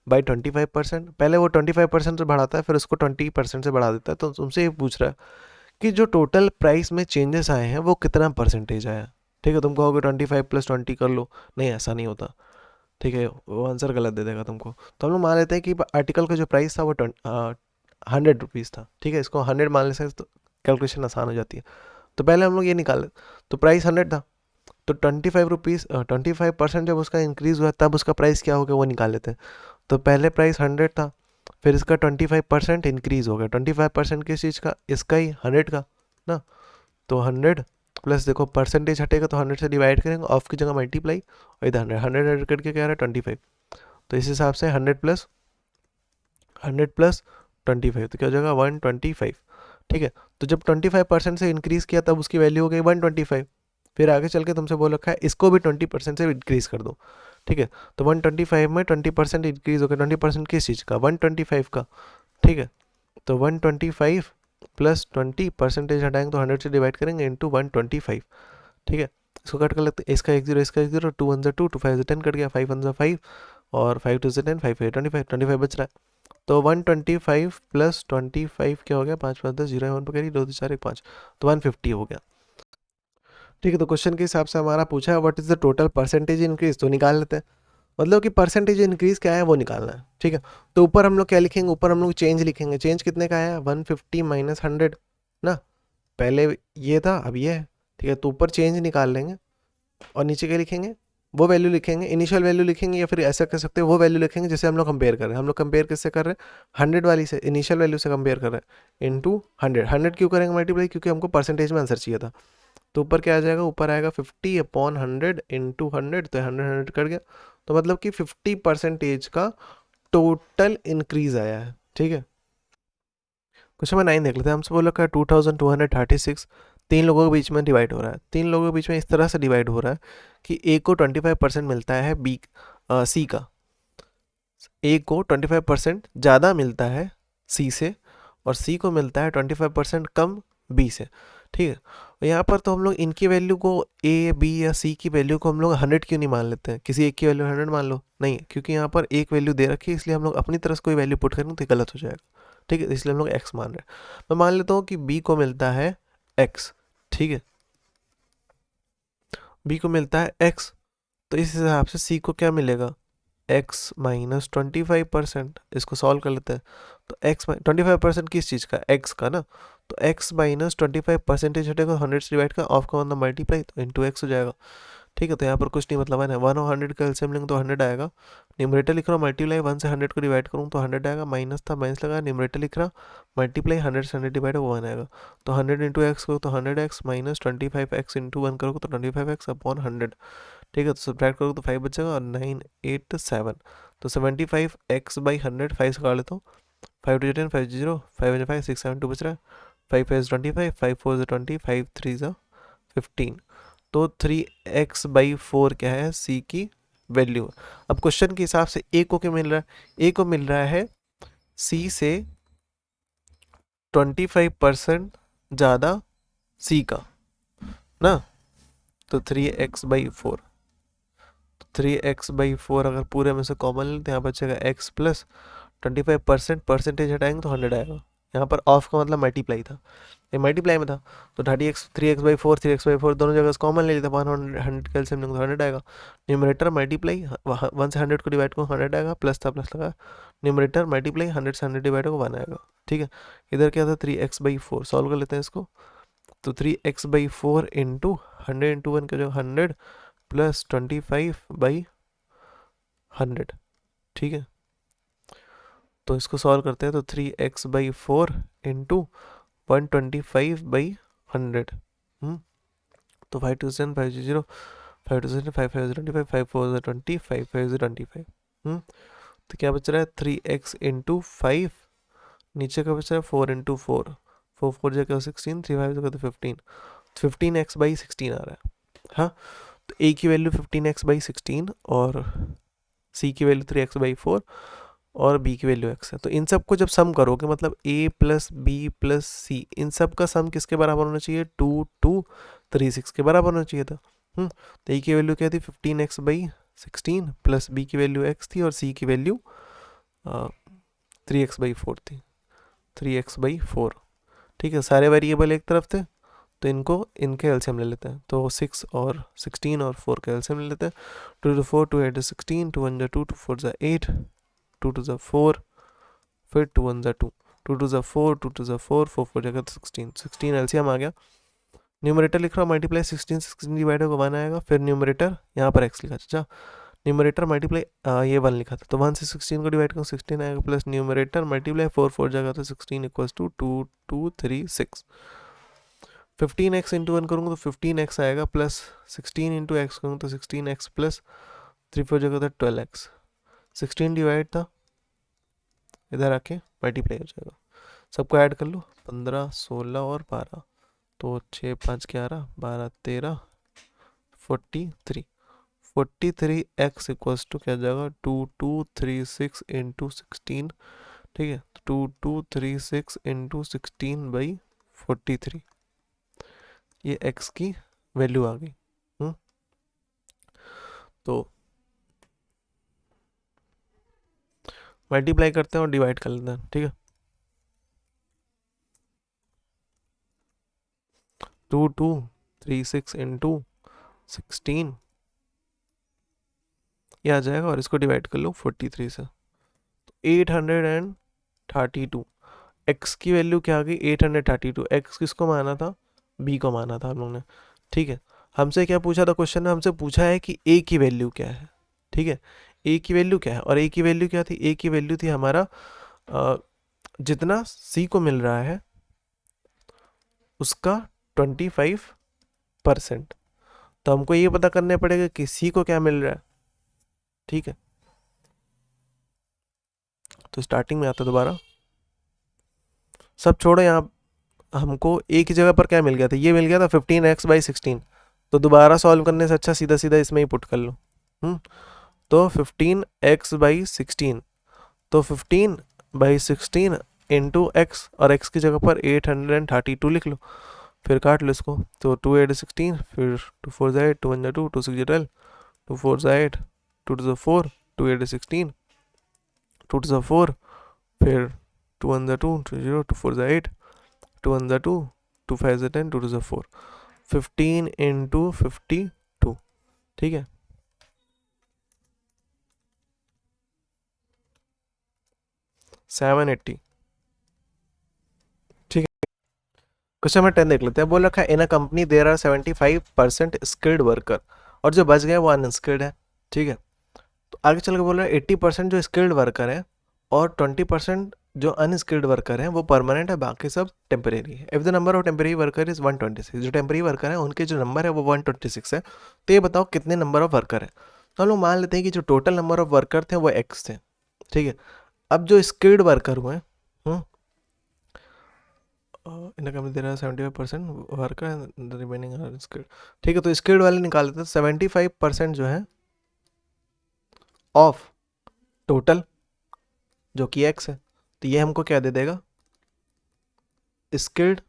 by 25%। पहले वो 25% से बढ़ाता है, फिर उसको 20% से बढ़ा देता है। तो तुमसे ये पूछ रहा है कि जो टोटल प्राइस में चेंजेस आए हैं वो कितना परसेंटेज आया। ठीक है, तुम कहोगे 25 प्लस 20 कर लो, नहीं ऐसा नहीं होता। ठीक है, वो आंसर गलत दे देगा तुमको। तो हम लोग मान लेते हैं कि आर्टिकल का जो प्राइस था वो 100 रुपीज़ था। ठीक है, इसको 100 मान लेते हैं तो कैलकुलेशन आसान हो जाती है। तो पहले हम लोग ये निकाले, तो प्राइस 100 था, तो 25 रुपीज़ 25% जब उसका इंक्रीज़ हुआ तब उसका प्राइस क्या हो गया वो निकाल लेते हैं। तो पहले प्राइस 100 था, फिर इसका 25% इंक्रीज़ हो गया। 25% किस चीज़ का, इसका ही 100 का ना। तो 100 प्लस देखो परसेंटेज हटेगा तो 100 से डिवाइड करेंगे, ऑफ की जगह मल्टीप्लाई, और इधर 100 करके क्या रहा है 25। तो इस हिसाब से 100 प्लस 25 तो क्या हो जाएगा 125। ठीक है, तो जब 25% से इंक्रीज़ किया तब उसकी वैल्यू हो गई 125। फिर आगे चल के तुमसे बोल रखा है इसको भी 20% से इंक्रीज़ कर दो। ठीक है, तो 125 में 20% इंक्रीज़ हो गया। 20% किस चीज़ का, 125 का। ठीक है, तो 125 प्लस 20% हटाएंगे तो 100 से डिवाइड करेंगे इंटू 125। ठीक है, इसको कट कर लेते हैं, इसका 1 0, इसका 1 0, 2 1 2, 2 5 10 कट गया, 5 1 5 और 5 2 10, 5 5 25 बच रहा है। तो 125 प्लस 25 क्या हो गया, 5 5 10 0 1 पकड़ी, 2 2 4 1 5, तो 150 हो गया। ठीक है, तो क्वेश्चन के हिसाब से हमारा पूछा है what is the total percentage increase, तो निकाल लेते हैं। मतलब कि परसेंटेज इंक्रीज क्या है वो निकालना है। ठीक है, तो ऊपर हम लोग क्या लिखेंगे, ऊपर हम लोग चेंज लिखेंगे। चेंज कितने का है, 150 माइनस 100 ना, पहले ये था अब ये है। ठीक है, तो ऊपर चेंज निकाल लेंगे, और नीचे क्या लिखेंगे, वो वैल्यू लिखेंगे, इनिशियल वैल्यू लिखेंगे, या फिर ऐसा कर सकते हैं वो वैल्यू लिखेंगे जिसे हम लोग कंपेयर कर रहे हैं। हम लोग कंपेयर किससे कर रहे हैं, 100 वाली से, इनिशियल वैल्यू से कंपेयर कर रहे हैं, इंटू 100। 100 क्यों करेंगे मल्टीप्लाई, क्योंकि हमको परसेंटेज में आंसर चाहिए था। तो ऊपर क्या आ जाएगा, ऊपर आएगा 50 अपॉन 100 इंटू 100, तो 100 कर गया। तो मतलब कि 50% का टोटल इंक्रीज आया है। ठीक है, क्वेश्चन नंबर 9 देख लेते हैं। हमसे बोला का 2236 तीन लोगों के बीच में डिवाइड हो रहा है। तीन लोगों के बीच में इस तरह से डिवाइड हो रहा है कि ए को 25% मिलता है सी का, ए को 25% ज़्यादा मिलता है सी से, और सी को मिलता है 25% कम बी से। ठीक है। और यहाँ पर तो हम लोग इनकी वैल्यू को ए बी या सी की वैल्यू को हम लोग 100 क्यों नहीं मान लेते हैं, किसी एक की वैल्यू 100 मान लो, नहीं, क्योंकि यहाँ पर एक वैल्यू दे रखी है, इसलिए हम लोग अपनी तरफ से कोई वैल्यू पुट करेंगे तो गलत हो जाएगा। ठीक है, इसलिए हम लोग x मान रहे हैं। मैं मान लेता हूँ कि b को मिलता है x। ठीक है, b को मिलता है x, तो इस हिसाब से c को क्या मिलेगा, x माइनस 25%। इसको सॉल्व कर लेते हैं। तो x 25% किस चीज़ का, x का ना, तो x माइनस 25% हटेगा, 100 से डिवाइड का, ऑफ का मतलब मल्टीप्लाई, तो इंटू एक्स हो जाएगा। ठीक है, तो यहाँ पर कुछ नहीं मतलब है ना, 1 और 100 का एलसीएम लेंगे तो 100 आएगा। न्यूमरेटर लिख रहा हूँ मल्टीप्लाई, 1 से 100 को डिवाइड करूँ तो 100 आएगा, माइनस था माइनस लगा, न्यूमरेटर लिख रहा मल्टीप्लाई, 100 से 100 डिवाइड हो 1 आएगा। तो 100 इंटू एक्स करो तो 100x माइनस 25x इंटू 1 करोगे तो 25x अपॉन 100। ठीक है, तो सब्ट्रैक्ट करोगे तो 5 बचेगा और 9 8 7, तो 75x बाई 100, 5 से काट लेता हूँ, 5 टू 10, 5 0, 5 5 6 7 2 बच रहा है, 5 5 25, 5 4 20, 5 3 15। तो 3x बाई 4 क्या है, c की वैल्यू। अब क्वेश्चन के हिसाब से a को क्या मिल रहा है, a को मिल रहा है c से 25% ज़्यादा c का ना, तो 3x बाई 4, 3x बाई 4 अगर पूरे में से कॉमन लेते हैं, यहाँ बचेगा x प्लस 25%, परसेंटेज हटाएंगे तो 100 आएगा। यहाँ पर ऑफ का मतलब मल्टीप्लाई था, ये मल्टीप्लाई में था, तो 30x 3x by 4, 3x by 4 दोनों जगह कॉमन ले लेते हैं, 100 का एलसीएम लेंगे तो 100 आएगा। न्यूमरेटर मल्टीप्लाई 1 से 100 को डिवाइड करो 100 आएगा, प्लस था प्लस लगा, न्यूमरेटर मल्टीप्लाई 100 से 100 डिवाइड को 1 आएगा। ठीक है, इधर क्या था 3x बाई 4, सॉल्व कर लेते हैं इसको। तो 3x बाई 4 इंटू 100 इंटू 1 का जो 100 प्लस 25/100। ठीक है, तो इसको सॉल्व करते हैं, तो 3x बाई 4 इंटू 125/100, तो 5 2 10, 5 0, 5 2 10, 5 5 25, 5 4 20, 5 5 25। तो क्या बच रहा है 3x इंटू 5, नीचे का बच रहा है 4 इंटू 4, 4 4 जगह 16, 3 5 जगह तो 15, 15x/16 आ रहा है। हाँ, तो a की वैल्यू 15x/16 और c की वैल्यू 3x/4 और b की वैल्यू x है। तो इन सब को जब सम करोगे मतलब a प्लस बी प्लस सी, इन सब का सम किसके बराबर होना चाहिए, 2 2 3 6 के बराबर होना चाहिए था। तो a की वैल्यू क्या थी 15x/16 प्लस b की वैल्यू x थी और c की वैल्यू 3x/4 थी, 3x/4। ठीक है, सारे वेरिएबल एक तरफ थे, तो इनको इनके एलसीएम ले लेते हैं, तो 6 और 16 और 4 का एलसीएम ले लेते हैं। 2 to 4, 2 8 16, 2 1 2, 2 4 8, 2 2 4, फिर 2 1 2, 2 2 4, 2 2 4, 4 4 जगह 16, 16 एलसीएम आ गया। न्यूमरेटर लिख रहा हूँ मल्टीप्लाई 16 16 डिवाइड होगा 1 आएगा, फिर न्यूमरेटर यहाँ पर x लिखा, अच्छा न्यूमरेटर मल्टीप्लाई ये 1 लिखा था, तो 1 से 16 को डिवाइड करो 16 आएगा, प्लस न्यूमरेटर मल्टीप्लाई 4 4 जगह तो 16 इक्वल्स टू 2 2 3 6। 15x इंटू 1 करूँगा तो 15x आएगा, प्लस 16 इंटू एक्स करूँगा तो 16x प्लस 3 4 जगह तो 12x, 16 डिवाइड था, इधर आके मल्टीप्लाई हो जाएगा। सबको ऐड कर लो, 15 16 और 12, तो 6 5 11 12 13 43, 43x इक्वल्स टू क्या जाएगा 2236 इंटू 16। ठीक है, 2236 इंटू 16/43, ये x की वैल्यू आ गई। तो मल्टीप्लाई करते हैं और डिवाइड कर लेते हैं। ठीक है, 2236 इंटू 16 ये आ जाएगा, और इसको डिवाइड कर लो 43 से, तो 832। x की वैल्यू क्या आ गई 832। x किसको माना था, b को माना था हम लोग ने। ठीक है, हमसे क्या पूछा था क्वेश्चन में, हमसे पूछा है कि a की वैल्यू क्या है। ठीक है, a की वैल्यू क्या है, और a की वैल्यू क्या थी, a की वैल्यू थी हमारा जितना c को मिल रहा है उसका 25%। तो हमको ये पता करने पड़ेगा कि c को क्या मिल रहा है। ठीक है, तो स्टार्टिंग में आता दोबारा, सब छोड़ो, यहाँ हमको एक ही जगह पर क्या मिल गया था, ये मिल गया था 15x/16, तो दोबारा सॉल्व करने से अच्छा सीधा सीधा इसमें ही पुट कर लो। तो 15x/16, तो 15/16 इंटू एक्स, और x की जगह पर 832 लिख लो, फिर काट लो इसको, तो 2 8 16, फिर 2 4 ज़ा 8, 2 1 ज़ा 2, 2 6 ज़ा 12, 2 4 ज़ा 8, 2 2 ज़ा 4, 2 8 16, 2 2 ज़ा 4, फिर 2 1 ज़ा 2, 2 0, 2 4 ज़ा 8, 2 1 ज़ा 2, 2 5 ज़ा 10, 2 2 ज़ा 4, 15 इंटू 52, ठीक है। सेवन 80, ठीक है। क्वेश्चन नंबर 10 देख लेते हैं। बोल रखा है in a company there are 75% skilled worker, और जो बच गए वो अनस्किल्ड है, ठीक है। तो आगे चल के बोल रहा है 80% जो स्किल्ड वर्कर है और 20% जो अनस्किल्ड वर्कर है वो परमानेंट है, बाकी सब टेम्परेरी है। If the number of temporary worker is 126, जो टेम्परेरी वर्कर है उनके जो नंबर है वो 126 है, तो ये बताओ कितने नंबर ऑफ वर्कर है। तो हम लोग मान लेते हैं कि जो टोटल नंबर ऑफ वर्कर थे वो एक्स थे, ठीक है। अब जो स्किल्ड वर्कर हुए, इनका कंपनी दे रहा है 75% वर्कर, रिमेनिंग आर स्किल्ड, ठीक है। तो स्किल्ड वाले निकाल लेते हैं। 75% जो है ऑफ टोटल, जो कि एक्स है, तो ये हमको क्या दे देगा, स्किल्ड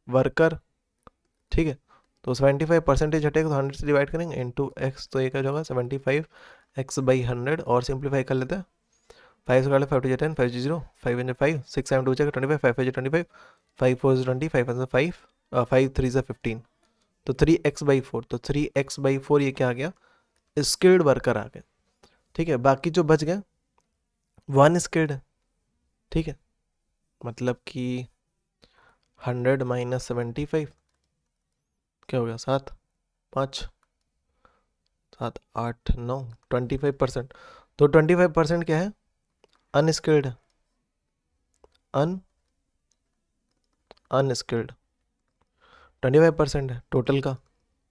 वर्कर, ठीक है। तो 75% हटेगा तो 100 से डिवाइड करेंगे इंटू एक्स, तो ये क्या होगा 75 एक्स बाई 100, और सिंप्लीफाई कर लेते हैं। 5 से 5 टू 10, 5 0, 5 इन 5, 6 7 2 25, 5 5 25, 5 4 20, 5 1 5, 5 3 15, तो 3x/4, तो 3x/4 ये क्या आ गया, स्किल्ड वर्कर आ गए, ठीक है। बाकी जो बच गए वो अनस्किल्ड है, ठीक है। मतलब कि 100 माइनस 75 क्या हो गया, 7 5 7 8 9, 25%। तो 25% क्या है, अनस्किल्ड है, अनस्किल्ड 25% है टोटल का,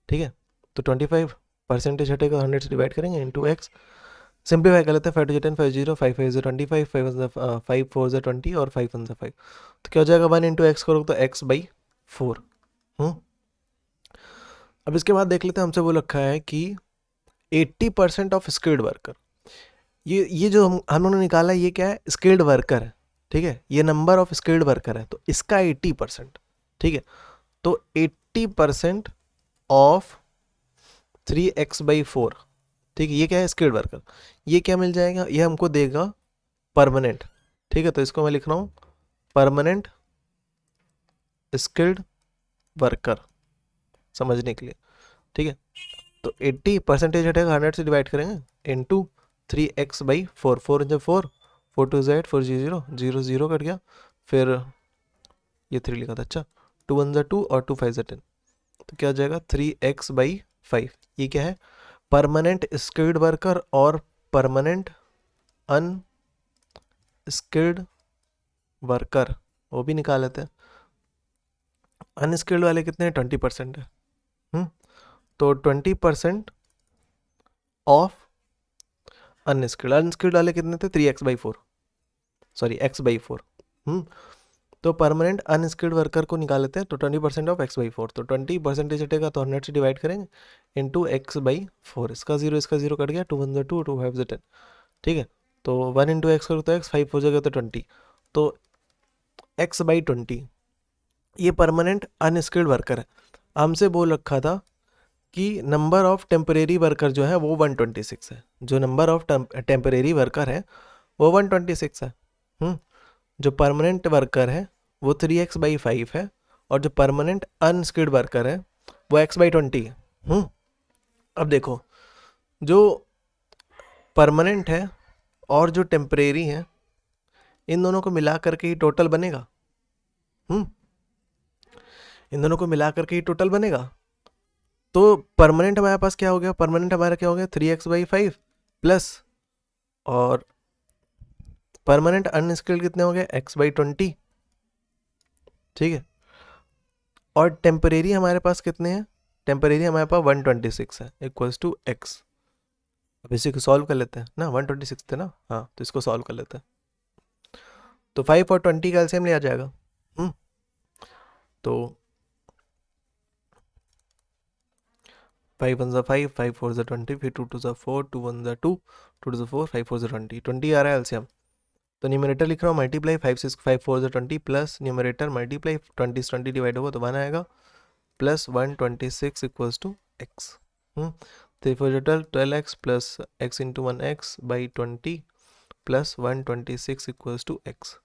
ठीक है। तो 25% हटेगा, 100 से डिवाइड करेंगे इंटू एक्स, सिंप्लीफाई कर लेते हैं। 5 2 10, 5 0, 5 5 25, 5 4 20 और 5 1 5, तो क्या हो जाएगा 1 इंटू एक्स करोगे तो x/4। अब इसके बाद देख लेते हैं, हमसे वो रखा है कि 80% ऑफ स्किल्ड वर्कर, ये जो हम लोगों ने निकाला ये क्या है, स्किल्ड वर्कर है, ठीक है। ये नंबर ऑफ स्किल्ड वर्कर है, तो इसका 80%, ठीक है। तो 80% ऑफ 3x/4, ठीक है। ये क्या है, स्किल्ड वर्कर, ये क्या मिल जाएगा, ये हमको देगा परमानेंट, ठीक है। तो इसको मैं लिख रहा हूँ परमानेंट स्किल्ड वर्कर, समझने के लिए, ठीक है। तो 80% हटेगा, 100 से डिवाइड करेंगे इंटू 3x/4, 4 जब 4, 4 2 8, 4 0 0 0 कट गया, फिर ये 3 लिखा था, अच्छा 2 1 2 और 2 5 10, तो क्या हो जाएगा 3x/5। ये क्या है, परमानेंट स्किल्ड वर्कर और परमानेंट अनस्किल्ड वर्कर, वो भी निकाल लेते हैं। अनस्किल्ड वाले कितने हैं, 20% है, तो 20% ऑफ अनस्किल्ड वाले कितने थे, 3x/4, सॉरी x/4, तो परमानेंट अनस्किल्ड वर्कर को निकाल लेते हैं। तो 20% ऑफ x/4, तो 20% हटेगा तो 100 से डिवाइड करेंगे इंटू x/4, इसका 0 इसका 0 कट गया, 2 1 2, 2 5 10, ठीक है। तो 1 इंटू एक्स करो तो x, 5 हो जाएगा तो 20, तो x/20 ये परमानेंट अनस्किल्ड वर्कर है। हमसे बोल रखा था कि नंबर ऑफ टेम्परेरी वर्कर जो है वो 126 है, जो नंबर ऑफ टेम्परेरी वर्कर है वो 126 है, जो परमानेंट वर्कर है वो 3x/5 है, और जो परमानेंट अनस्किल्ड वर्कर है वो x/20 है। अब देखो, जो परमानेंट है और जो टेम्परेरी है, इन दोनों को मिला करके ही टोटल बनेगा, इन दोनों को मिला करके ही टोटल बनेगा। तो परमानेंट हमारे पास क्या हो गया, परमानेंट हमारा क्या हो गया 3x/5 प्लस, और परमानेंट अनस्किल्ड कितने हो गए x/20, ठीक है। और टेम्परेरी हमारे पास कितने हैं, टेम्परेरी हमारे पास 126 है, इक्वल्स टू x। अब इसी को सॉल्व कर लेते हैं ना, 126 थे ना, हाँ, तो इसको सॉल्व कर लेते हैं। तो 5 और 20 का एलसीएम लिया जाएगा, तो 5 1 5, 5 4 20, फिर 2 2 4, 2 1 2, 2 2 4, 5 4 20 आ रहा है एलसीएम। तो न्यूमरेटर लिख रहा हूँ multiply 5 plus numerator multiply 20 divide होगा तो 1 आएगा plus 126 equals to x. 3 4 12x plus x into 1x by 20 plus 126 equals to x.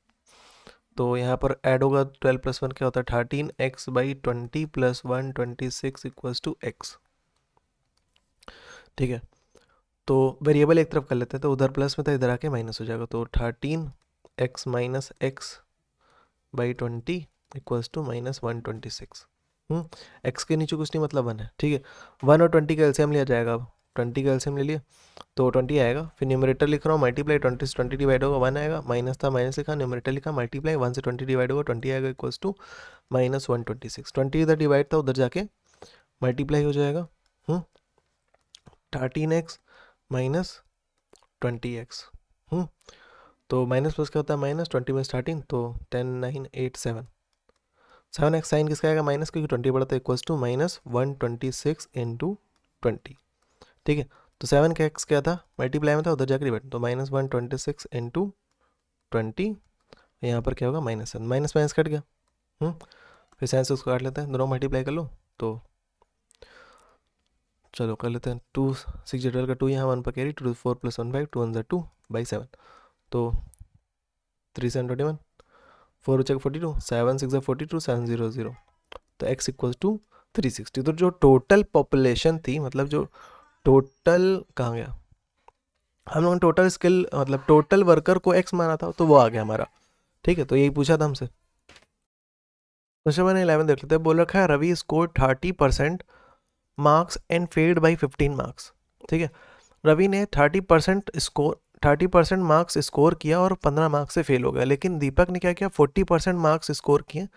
तो यहाँ पर ऐड होगा 12 प्लस 1 क्या होता है 13x by 20 plus 126 equals to x. ठीक है, तो वेरिएबल एक तरफ कर लेते हैं, तो उधर प्लस में था इधर आके माइनस हो जाएगा, तो 13x minus x by 20 equals to minus 126। X के नीचे कुछ नहीं मतलब 1 है। ठीक है, 1 और 20 का एलसीएम लिया जाएगा। अब 20 का एलसीएम ले लिया तो 20 आएगा। फिर न्यूमरेटर लिख रहा हूँ मल्टीप्लाई 20 से 20 डिवाइड होगा 1 आएगा, माइनस था माइनस लिखा, न्यूमरेटर लिखा मल्टीप्लाई 1 से 20 डिवाइड होगा 20 आएगा इक्वल्स टू माइनस 126। 20 इधर डिवाइड था उधर जाके मल्टीप्लाई हो जाएगा। 13x minus 20x। तो माइनस प्लस क्या होता है माइनस, 20 में 13 तो 10 9 8 7। 7x साइन किसका आएगा माइनस, क्योंकि 20 बढ़ता है इक्वल्स टू माइनस 126 इंटू 20। ठीक है, तो 7 का x क्या था मल्टीप्लाई में था उधर जाकर डिवाइड, तो माइनस 126 इंटू 20। यहाँ पर क्या होगा माइनस 7, माइनस माइनस कट गया। फिर साइन से उसको काट लेते हैं, दोनों मल्टीप्लाई कर लो तो चलो कर लेते हैं। 2 6 12 का 2 यहाँ 1 पर कैरी, 2 4 प्लस 1 5 2 1 2 बाई 7, तो 3 7 21, 4 बचा 42, 7 6 42 7 0 0, तो x इक्वल्स टू 360। तो जो टोटल पॉपुलेशन थी, मतलब जो टोटल कहाँ गया, हम लोगों ने टोटल स्किल मतलब टोटल वर्कर को x माना था, तो वो आ गया हमारा। ठीक है, तो यही पूछा था हमसे। क्वेश्चन मैंने 11 देख लेते हैं। बोल रखा है Ravi score 30% marks and failed by 15 marks. ठीक है, रवि ने 30% मार्क्स स्कोर किया और 15 मार्क्स से फेल हो गया, लेकिन दीपक ने क्या किया 40% मार्क्स स्कोर किए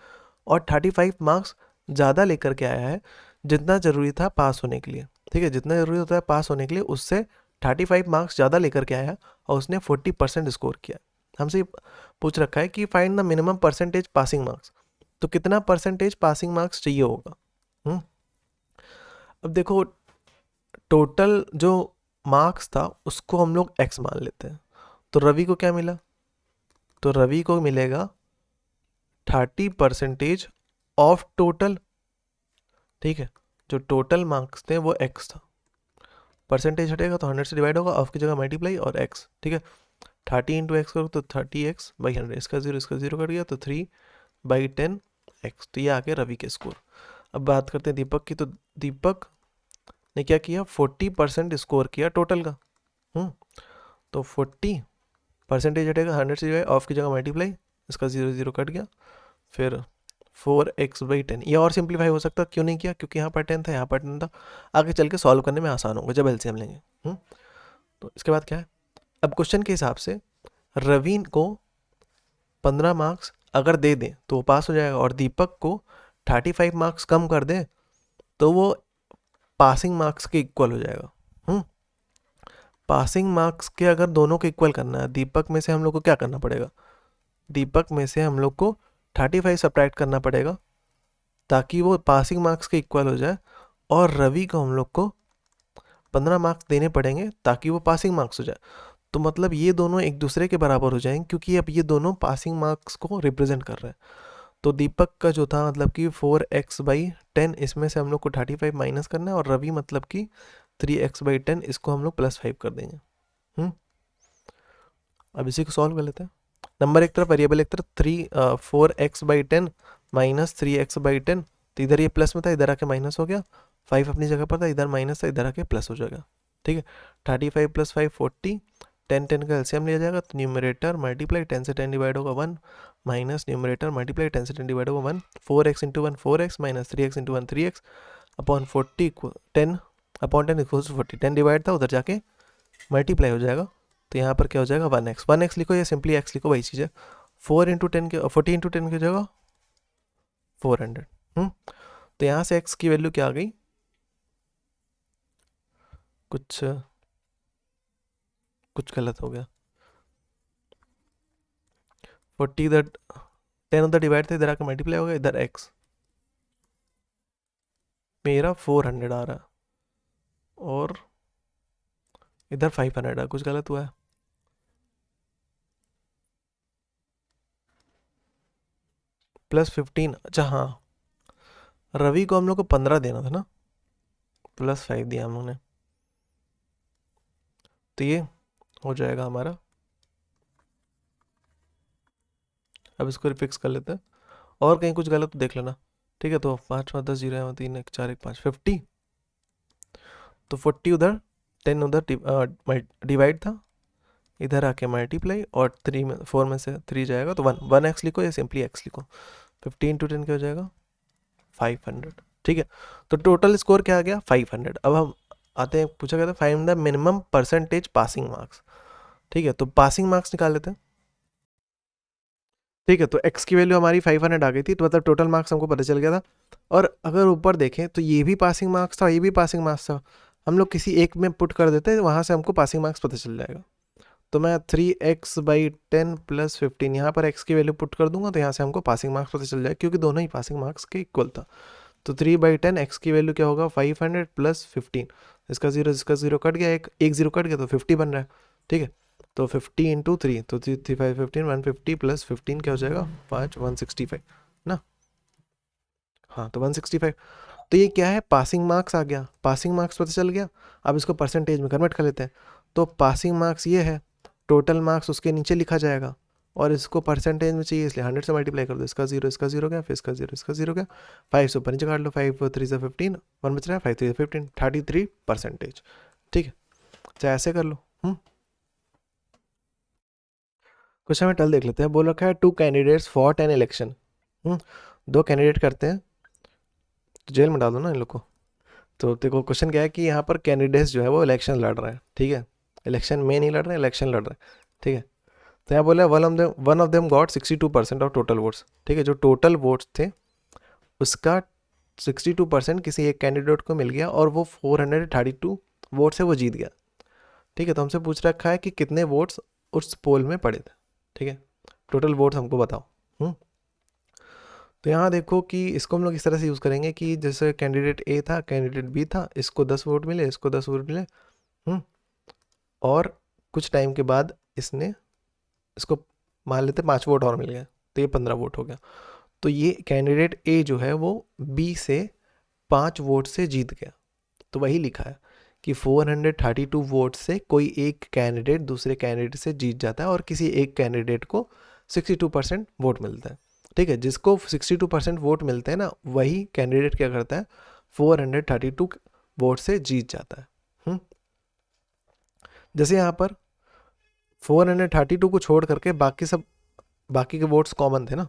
और 35 मार्क्स ज़्यादा लेकर के आया है जितना ज़रूरी था पास होने के लिए। ठीक है, जितना ज़रूरी होता है पास होने के लिए उससे 35 मार्क्स ज़्यादा लेकर के आया और उसने 40% स्कोर किया। हमसे पूछ रखा है कि find the minimum percentage passing marks, तो कितना परसेंटेज पासिंग मार्क्स चाहिए होगा। अब देखो टोटल जो मार्क्स था उसको हम लोग x मान लेते हैं, तो रवि को क्या मिला, तो रवि को मिलेगा 30% ऑफ टोटल। ठीक है, जो टोटल मार्क्स थे वो x था, परसेंटेज हटेगा तो 100 से डिवाइड होगा, ऑफ की जगह मल्टीप्लाई और x। ठीक है, 30 इंटू एक्स करो तो 30x बाई 100, इसका जीरो कट गया तो 3 बाई 10x। तो ये आ गया रवि के स्कोर। अब बात करते हैं दीपक की, तो दीपक ने क्या किया 40% स्कोर किया टोटल का। तो 40 परसेंटेज हटेगा 100 से डिवाइड, ऑफ की जगह मल्टीप्लाई, इसका जीरो कट गया, फिर 4x बाई 10। ये और सिंप्लीफाई हो सकता, क्यों नहीं किया, क्योंकि यहाँ पर 10 था यहाँ पर 10 था, आगे चल के सॉल्व करने में आसान होगा जब एलसीएम लेंगे। तो इसके बाद क्या है, अब क्वेश्चन के हिसाब से रवि को 15 मार्क्स अगर दे दें तो वो पास हो जाएगा, और दीपक को 35 मार्क्स कम कर दे तो वो पासिंग मार्क्स के इक्वल हो जाएगा। पासिंग मार्क्स के अगर दोनों को इक्वल करना है, दीपक में से हम लोग को क्या करना पड़ेगा, दीपक में से हम लोग को 35 सब्ट्रैक्ट करना पड़ेगा ताकि वो पासिंग मार्क्स के इक्वल हो जाए, और रवि को हम लोग को 15 मार्क्स देने पड़ेंगे ताकि वो पासिंग मार्क्स हो जाए। तो मतलब ये दोनों एक दूसरे के बराबर हो जाएंगे, क्योंकि अब ये दोनों पासिंग मार्क्स को रिप्रेजेंट कर रहे हैं। तो दीपक का जो था मतलब कि 4x बाई 10, इसमें से हम लोग को 35 माइनस करना है, और रवि मतलब कि 3x बाई 10, इसको हम लोग +5 कर देंगे। अब इसी को सॉल्व कर लेते हैं। नंबर एक तरफ वेरिएबल एक तरफ, 4x by 10 minus 3x by 10, तो इधर ये प्लस में था इधर आके माइनस हो गया, 5 अपनी जगह पर था इधर माइनस था इधर आके प्लस हो जाएगा। ठीक है, 35 + 5 40, 10 10 का एलसीएम लिया जाएगा, तो न्यूमरेटर मल्टीप्लाई 10 से 10 डिवाइड होगा 1, माइनस न्यूमरेटर मल्टीप्लाई 10 से 10 डिवाइड होगा 1, 4x into 1 4x minus 3x into 1 3x upon 40 10 upon 10 equals to 40। 10 divide था उधर जाके मल्टीप्लाई हो जाएगा, तो यहाँ पर क्या हो जाएगा 1x लिखो या सिंपली x लिखो, वही चीज़ है। 4 इंटू 10 के 40 इंटू 10 की जगह 400। तो यहाँ से x की वैल्यू क्या आ गई, कुछ गलत हो गया। 40 इधर 10 उधर डिवाइड था इधर आकर मल्टीप्लाई हो गया, इधर x मेरा 400 आ रहा है और इधर 500 है, कुछ गलत हुआ है। +15, अच्छा हाँ, रवि को हम लोग को 15 देना था ना, +5 दिया हम लोगों ने, तो ये हो जाएगा हमारा। अब इसको फिक्स कर लेते हैं, और कहीं कुछ गलत तो देख लेना, ठीक है। तो 5 5 10 0 3 1 4 1 5 50, तो 40 उधर, 10 उधर डिवाइड था, इधर आके मल्टीप्लाई, और 3 में 4 में से 3 जाएगा तो 1x लिखो या सिंपली x लिखो। 15 × 10 क्या हो जाएगा, 500, ठीक है। तो टोटल स्कोर क्या आ गया, 500। अब हम आते हैं, पूछा गया था find the minimum percentage passing marks, ठीक है। तो पासिंग मार्क्स निकाल लेते हैं, ठीक है। तो x की वैल्यू हमारी 500 आ गई थी, तो मतलब टोटल मार्क्स हमको पता चल गया था। और अगर ऊपर देखें तो ये भी पासिंग मार्क्स था, ये भी पासिंग मार्क्स था, हम लोग किसी एक में पुट कर देते हैं, वहाँ से हमको पासिंग मार्क्स पता चल जाएगा। तो मैं 3x/10 + 15 यहाँ पर x की वैल्यू पुट कर दूंगा, तो यहाँ से हमको पासिंग मार्क्स पता चल जाएगा, क्योंकि दोनों ही पासिंग मार्क्स के इक्वल था। तो 3/10 x की वैल्यू क्या होगा, 500 + 15, इसका 0 कट गया, एक 0 कट गया, तो 50 बन रहा है, ठीक है। तो 50 × 3, तो 3 3 5 15, 150 + 15 क्या हो जाएगा, 5 165 ना, हाँ तो 165। तो ये क्या है, पासिंग मार्क्स आ गया, पासिंग मार्क्स पता चल गया। अब इसको परसेंटेज में कन्वर्ट कर लेते हैं, तो पासिंग मार्क्स ये है, टोटल मार्क्स उसके नीचे लिखा जाएगा, और इसको परसेंटेज में चाहिए, इसलिए 100 से मल्टीप्लाई कर दो, इसका 0 गया, फिर इसका 0 इसका 0 गया, 5 से ऊपर नीचे काट लो, 5 3 × 15, 1 बच रहा है, 5 3 × 15, 33%, ठीक है। चाहे ऐसे कर लो। क्वेश्चन में टल देख लेते हैं, बोल रखा है 2 candidates fought an election, 2 candidate करते हैं, तो जेल में डाल दो ना इन लोग को। तो देखो क्वेश्चन क्या है कि यहाँ पर कैंडिडेट्स जो है वो इलेक्शन लड़ रहे हैं, ठीक है, इलेक्शन में नहीं लड़ रहे हैं, इलेक्शन लड़ रहे हैं, ठीक है। तो यहाँ बोला one of them got 62% of total votes, ठीक है, जो टोटल वोट्स थे उसका 62% किसी एक कैंडिडेट को मिल गया, और वो 432 वोट से वो जीत गया, ठीक है। तो हमसे पूछ रखा है कि कितने वोट्स उस पोल में पड़े थे, ठीक है, टोटल वोट्स हमको बताओ। तो यहाँ देखो कि इसको हम लोग इस तरह से यूज़ करेंगे कि जैसे कैंडिडेट ए था, कैंडिडेट बी था, इसको 10 वोट मिले, इसको 10 वोट मिले, और कुछ टाइम के बाद इसने, इसको मान लेते 5 वोट और मिल गए, तो ये 15 वोट हो गया। तो ये कैंडिडेट ए जो है वो बी से 5 वोट से जीत गया। तो वही लिखा है कि 432 वोट से कोई एक कैंडिडेट दूसरे कैंडिडेट से जीत जाता है, और किसी एक कैंडिडेट को 62% वोट मिलता है, ठीक है। जिसको 62% वोट मिलते हैं ना, वही कैंडिडेट क्या करता है, 432 वोट से जीत जाता है। जैसे यहाँ पर 432 को छोड़ करके बाकी के वोट्स कॉमन थे ना,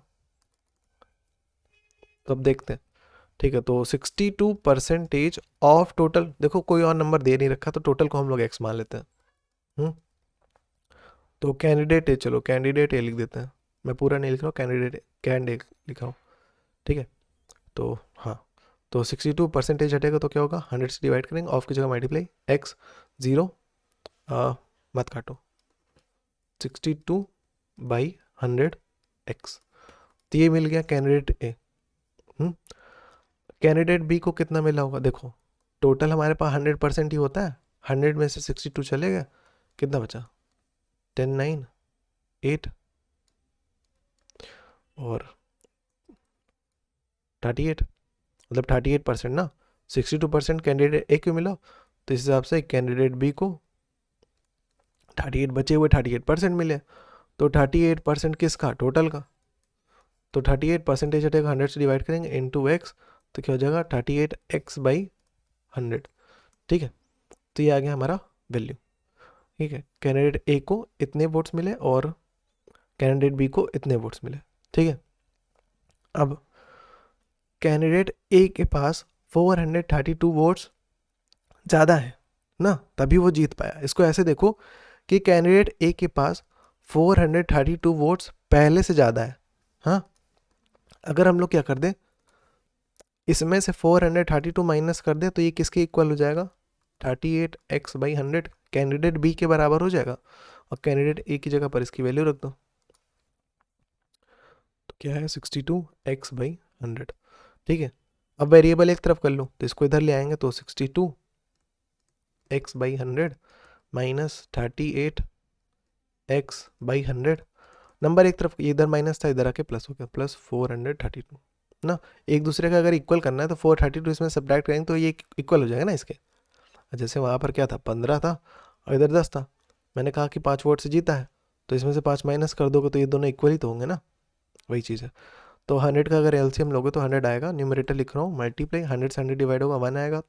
तो अब देखते हैं, ठीक है। तो 62% ऑफ टोटल, देखो कोई और नंबर दे नहीं रखा, तो टोटल को हम लोग x मान लेते हैं। तो कैंडिडेट ए, चलो कैंडिडेट ए लिख देते हैं, मैं पूरा नहीं लिख रहा हूँ, कैंड ए लिखा हूँ, ठीक है। तो हाँ, तो 62% हटेगा तो क्या होगा, 100 से डिवाइड करेंगे, ऑफ की जगह मल्टीप्लाई, x 0 मत काटो, 62/100x, तो ये मिल गया कैंडिडेट ए। कैंडिडेट बी को कितना मिला होगा, देखो टोटल हमारे पास 100% ही होता है, 100 में से 62 चले गए, कितना बचा, 10 9 8 और 38, मतलब 38% ना, 62% कैंडिडेट ए को मिला, तो इस हिसाब से कैंडिडेट बी को 38 बचे हुए 38% मिले, तो 38% किसका, टोटल का। तो 38% हटेगा, 100 से डिवाइड करेंगे इंटू एक्स, तो क्या हो जाएगा 38x/100, ठीक है। तो ये आ गया हमारा वैल्यू, ठीक है। कैंडिडेट ए को इतने वोट्स मिले और कैंडिडेट बी को इतने वोट्स मिले, ठीक है। अब कैंडिडेट ए के पास 432 वोट्स ज़्यादा है ना, तभी वो जीत पाया। इसको ऐसे देखो कि कैंडिडेट ए के पास 432 वोट्स पहले से ज़्यादा है, हाँ। अगर हम लोग क्या कर दें, इसमें से 432 माइनस कर दे, तो ये किसके इक्वल हो जाएगा, 38x/100, कैंडिडेट बी के बराबर हो जाएगा, और कैंडिडेट ए की जगह पर इसकी वैल्यू रख दो, तो क्या है 62x/100, ठीक है। अब वेरिएबल एक तरफ कर लो, तो इसको इधर ले आएंगे, तो 62x/100 माइनस 38x/100, नंबर एक तरफ इधर माइनस था, इधर आके प्लस हो गया, प्लस 432 ना। एक दूसरे का अगर इक्वल करना है तो 432 इसमें सब्ट्रैक्ट करेंगे तो ये इक्वल हो जाएगा ना इसके। जैसे वहाँ पर क्या था 15 था और इधर 10 था, मैंने कहा कि 5 वोट से जीता है, तो इसमें से 5 माइनस कर दोगे तो ये दोनों इक्वल ही तो होंगे ना, वही चीज़ है। तो 100 का अगर एलसीएम लोगे तो 100 आएगा, न्यूमरेटर लिख रहा हूँ मल्टीप्लाई 100 से 100 डिवाइड होगा 1 आएगा,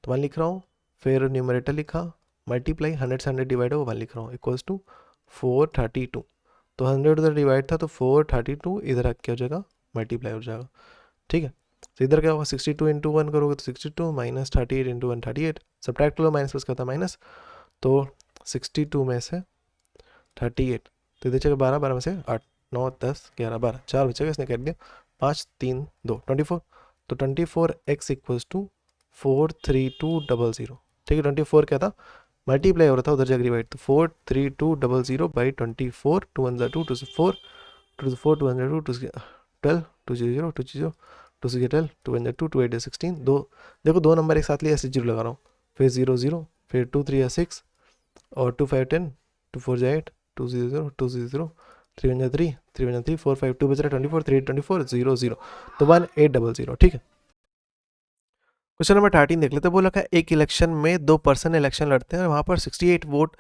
तो 1 लिख रहा हूँ, फिर न्यूमरेटर लिखा मल्टीप्लाई 100 से 100 डिवाइड होगा 1 लिख रहा हूँ इक्वल्स टू 432। तो 100 उधर डिवाइड था तो 432 इधर आके हो जाएगा मल्टीप्लाई हो जाएगा, ठीक है। तो इधर क्या होगा 62 इंटू 1 करोगे तो 62 माइनस 38 इंटू 1 38, सब्ट्रैक्ट लो माइनस प्लस करता माइनस, तो 62 में से 38, तो इधर चलेगा 12, 12 में से 8, 9, 10, 11, 12, 4 बचेगा, इसने कर दिया 5, 3, 2, 24, तो 24x इक्वल्स टू 43200, ठीक है। 24 क्या था मल्टीप्लाई हो रहा था, उधर जाकर डिवाइड, तो 43200 बाई 24, 2 1 2, 2 4, 2 4, 2 1 2, 2 12, 2 0 2 0 2 6 12, 2 1 2, 2 8 16, दो देखो दो नंबर एक साथ लिए ऐसे जीरो लगा रहा हूँ, फिर 0 0, फिर 2 3 6 और 2 5 10, 2 4 8, 2 0 0, 2 0 0, 3 1 3, 3 1 3, 4 5 2 बच रहा है 24, 3 24 0 0, तो 1800, ठीक है। क्वेश्चन नंबर 13 देख लेते हैं। बोला है एक इलेक्शन में 2 पर्सन इलेक्शन लड़ते हैं और वहाँ पर 68 वोट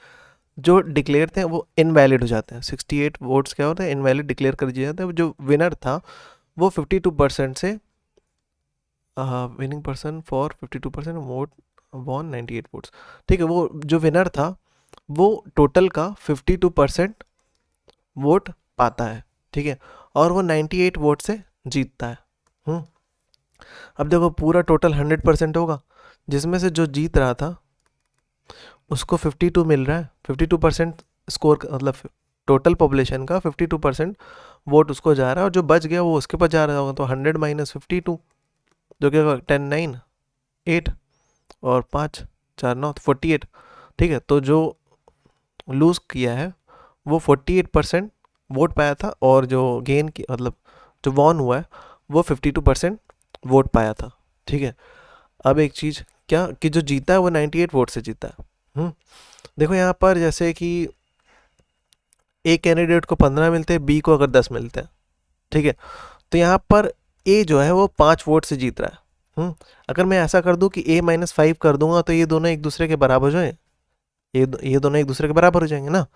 जो डिक्लेयर थे वो इनवैलिड हो जाते हैं। 68 वोट्स क्या होते हैं इनवैलिड डिक्लेयर कर दिए जाते हैं। जो विनर था वो 52% से winning person for 52% vote won 98 votes, ठीक है। वो जो विनर था वो टोटल का 52% वोट पाता है, ठीक है, और वो 98 वोट से जीतता है। अब देखो पूरा टोटल 100% होगा, जिसमें से जो जीत रहा था उसको 52 मिल रहा है, 52% स्कोर मतलब टोटल पॉपुलेशन का 52% वोट उसको जा रहा है, और जो बच गया वो उसके पास जा रहा होगा, तो 100 माइनस 52 जो कि 10 9 8 और 5 4 9 48, ठीक है। तो जो लूज़ किया है वो 48% वोट पाया था, और जो गेन की मतलब जो वॉन हुआ है वो 52% वोट पाया था, ठीक है। अब एक चीज़ क्या कि जो जीता है वो 98 वोट से जीता है। देखो यहाँ पर जैसे कि ए कैंडिडेट को 15 मिलते हैं, बी को अगर 10 मिलते हैं, ठीक है, तो यहाँ पर ए जो है वो 5 वोट से जीत रहा है। अगर मैं ऐसा कर दूं कि ए -5 कर दूंगा तो ये दोनों एक दूसरे के बराबर हो जाए, ये दोनों एक दूसरे के बराबर हो जाएंगे ना।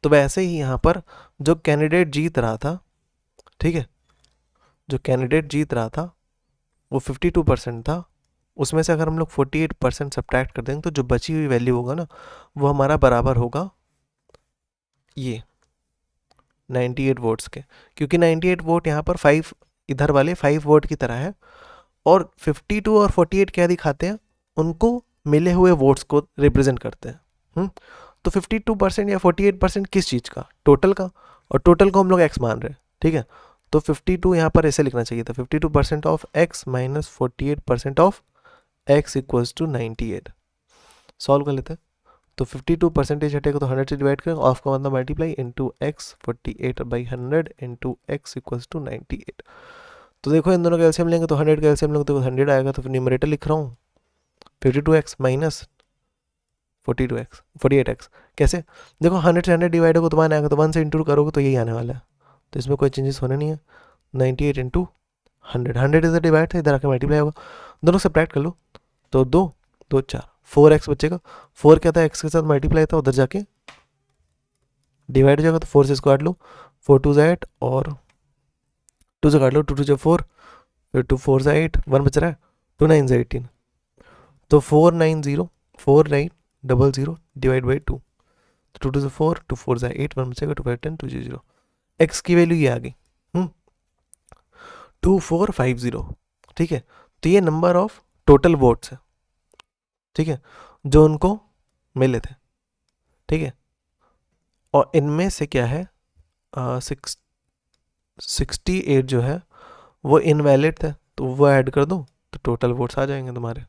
तो वैसे ही यहाँ पर जो कैंडिडेट जीत रहा था, ठीक है, जो कैंडिडेट जीत रहा था वो 52% था, उसमें से अगर हम लोग 48% सब्ट्रैक्ट कर देंगे तो जो बची हुई वैल्यू होगा ना वो हमारा बराबर होगा ये 98 वोट्स के, क्योंकि 98 वोट यहाँ पर 5 इधर वाले 5 वोट की तरह है, और 52 और 48 क्या दिखाते हैं, उनको मिले हुए वोट्स को रिप्रेजेंट करते हैं। तो 52% या 48% किस चीज़ का, टोटल का, और टोटल को हम लोग x मान रहे हैं, ठीक है। तो 52 यहाँ पर ऐसे लिखना चाहिए था 52% of x minus 48% of x equals to 98। Solve कर लेते हैं। तो 52% हटेगा तो 100 से डिवाइड करें, ऑफ का मतलब multiply into x 48/100 into x equals to 98। तो देखो इन दोनों का एलसीएम लेंगे तो 100 का एलसीएम लेंगे तो 100 आएगा, तो फिर न्यूमरेटर लिख रहा हूँ 52x माइनस 48x। कैसे देखो 100 से 100 डिवाइड होगा तो 1 आएगा, तो 1 से इंटू करोगे तो यही आने वाला है, तो इसमें कोई चेंजेस होने नहीं है। 98 इंटू 100, 100 इधर डिवाइड था, इधर आके मल्टीप्लाई होगा, दोनों सब्ट्रैक्ट कर लो, तो 2 2 4 4x बचेगा। 4 क्या था x के साथ मल्टीप्लाई था, उधर जाके डिवाइड हो जाएगा, तो 4 से इसको काट लो, 4 2 8 और 2 से काट लो, 2 2 4, फिर 2 4 8, 1 बच रहा है, 2 9 18, तो 490 डिवाइड बाई 2, 2 2 4, 2 4 8, 1 बचेगा, 2 5 10, 2 0 x की वैल्यू ये आ गई 2450, ठीक है। तो ये नंबर ऑफ टोटल वोट्स है, ठीक है, जो उनको मिले थे, ठीक है, और इनमें से क्या है 68 जो है वो इनवैलिड थे, तो वो ऐड कर दो तो टोटल वोट्स आ जाएंगे तुम्हारे।